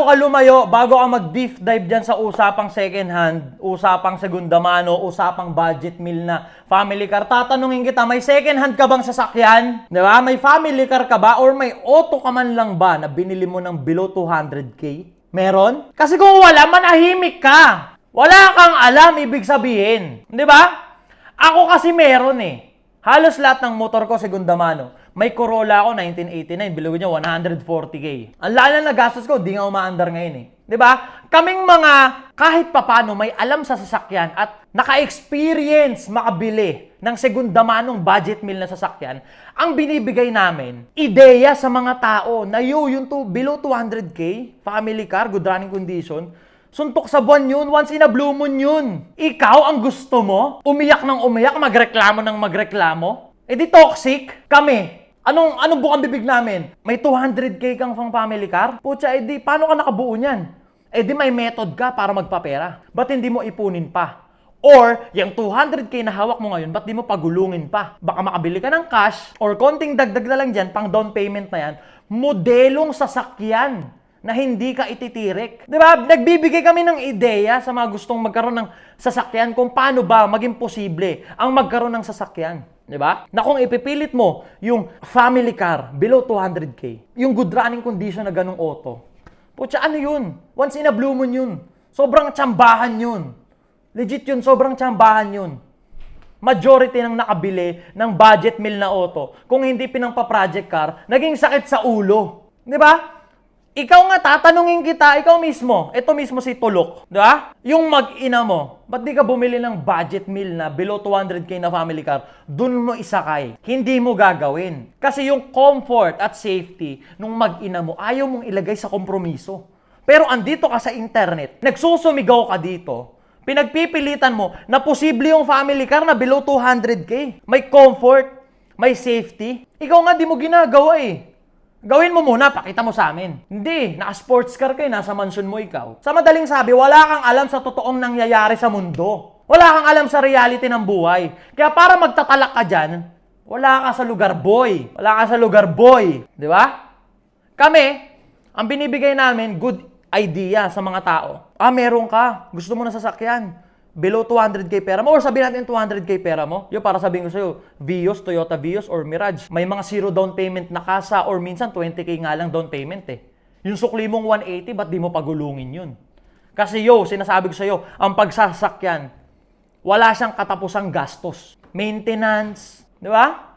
ka mag-deep dive dyan sa usapang second hand, usapang segunda mano, usapang budget meal na family car, tatanungin kita, may second hand ka bang sasakyan? Di ba? May family car ka ba? Or may auto ka man lang ba na binili mo ng below 200k? Meron? Kasi kung wala, manahimik ka. Wala kang alam, ibig sabihin. Di ba? Ako kasi meron eh. Halos lahat ng motor ko segunda mano. May Corolla ako 1989, bilawin niya 140k. Ang lala na gastos ko, di nga umaandar ngayon eh. 'Di ba? Kaming mga kahit papano may alam sa sasakyan at naka-experience makabili ng segunda manong budget meal na sasakyan, ang binibigay namin, ideya sa mga tao na yung below 200k, family car, good running condition, suntok sa buwan yun, once in a blue moon yun. Ikaw ang gusto mo, umiyak ng umiyak, magreklamo ng magreklamo, di toxic, kami. Anong bukang bibig namin? May 200k kang pang family car? Pucha, di paano ka nakabuo niyan? Di may method ka para magpapera. Ba't hindi mo ipunin pa? Or, yung 200k na hawak mo ngayon, ba't di mo pagulungin pa? Baka makabili ka ng cash, or konting dagdag na lang dyan, pang down payment na yan, modelong sasakyan na hindi ka ititirik. Di ba? Nagbibigay kami ng ideya sa mga gustong magkaroon ng sasakyan kung paano ba maging posible ang magkaroon ng sasakyan. Di ba? Na kung ipipilit mo yung family car below 200k, yung good running condition na ganung auto, putya, ano yun? Once in a blue moon yun. Sobrang tsambahan yun. Legit yun, sobrang tsambahan yun. Majority ng nakabili ng budget meal na auto, kung hindi pinangpa-project car, naging sakit sa ulo. Di ba? Ikaw nga, tatanungin kita, ikaw mismo, ito mismo si Tulok, di ba? Yung mag-ina mo, ba't di ka bumili ng budget meal na below 200k na family car, dun mo isakay. Hindi mo gagawin. Kasi yung comfort at safety nung mag-ina mo, ayaw mong ilagay sa kompromiso. Pero andito ka sa internet, nagsusumigaw ka dito, pinagpipilitan mo na posible yung family car na below 200k. May comfort, may safety. Ikaw nga, di mo ginagawa eh. Gawin mo muna, pakita mo sa amin. Hindi, naka-sports car kayo, nasa mansion mo ikaw. Sa madaling sabi, wala kang alam sa totoong nangyayari sa mundo. Wala kang alam sa reality ng buhay. Kaya para magtatalak ka dyan, wala ka sa lugar, boy. Wala ka sa lugar, boy. Di ba? Kami, ang binibigay namin, good idea sa mga tao. Meron ka. Gusto mo na sasakyan. Below 200k pera mo, or sabihin natin 200k pera mo, yung para sabihin ko sa'yo, Vios, Toyota Vios, or Mirage. May mga zero down payment na kasa, or minsan 20k nga lang down payment eh. Yung sukli mong 180, ba't di mo pagulungin yun? Kasi sinasabi ko sa'yo, ang pagsasakyan, wala siyang katapusang gastos. Maintenance, di ba?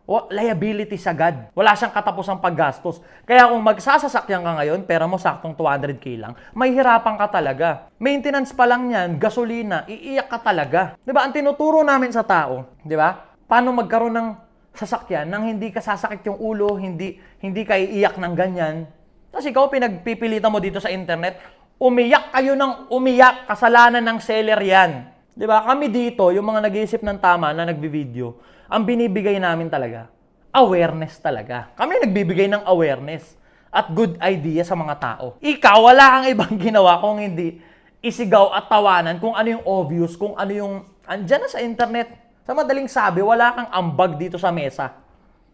Liability sagad. Wala siyang katapusang paggastos. Kaya kung magsasasakyan ka ngayon, pera mo saktong 200k lang, may hirapan ka talaga. Maintenance pa lang yan, gasolina, iiyak ka talaga. Diba? Ang tinuturo namin sa tao, diba? Paano magkaroon ng sasakyan nang hindi ka sasakit yung ulo, hindi ka iiyak ng ganyan. Tapos ikaw, pinagpipilitan mo dito sa internet, umiyak kayo ng umiyak, kasalanan ng seller yan. Diba? Kami dito, yung mga nag-iisip ng tama na nagbi-video, ang binibigay namin talaga, awareness talaga. Kami nagbibigay ng awareness at good idea sa mga tao. Ikaw, wala kang ibang ginawa kung hindi isigaw at tawanan kung ano yung obvious, kung ano yung andyan na sa internet. Sa madaling sabi, wala kang ambag dito sa mesa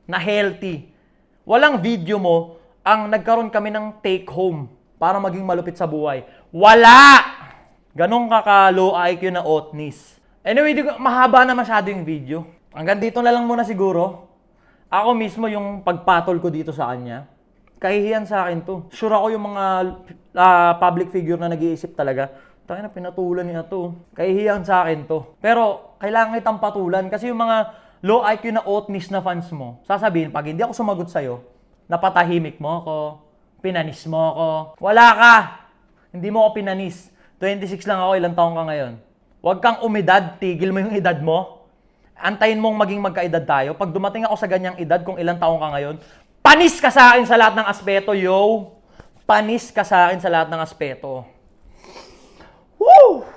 na healthy. Walang video mo ang nagkaroon kami ng take home para maging malupit sa buhay. Wala! Ganong ka-low IQ na Otnis. Anyway, mahaba na masyado yung video. Hanggang dito na lang muna siguro. Ako mismo yung pagpatol ko dito sa kanya. Kahihiyan sa akin to. Sure ako yung mga public figure na nag-iisip talaga. Tayo na pinatulan niya to. Kahihiyan sa akin to. Pero kailangan kitang patulan kasi yung mga low IQ na Otnis na fans mo, sasabihin, pag hindi ako sumagot sa'yo, napatahimik mo ako, pinanis mo ako. Wala ka! Hindi mo ako pinanis. 26 lang ako, ilang taong ka ngayon. Huwag kang umidad, tigil mo yung edad mo. Antayin mong maging magkaedad tayo. Pag dumating ako sa ganyang edad, kung ilang taong ka ngayon, panis ka sa akin sa lahat ng aspeto, yo! Panis ka sa akin sa lahat ng aspeto. Woo!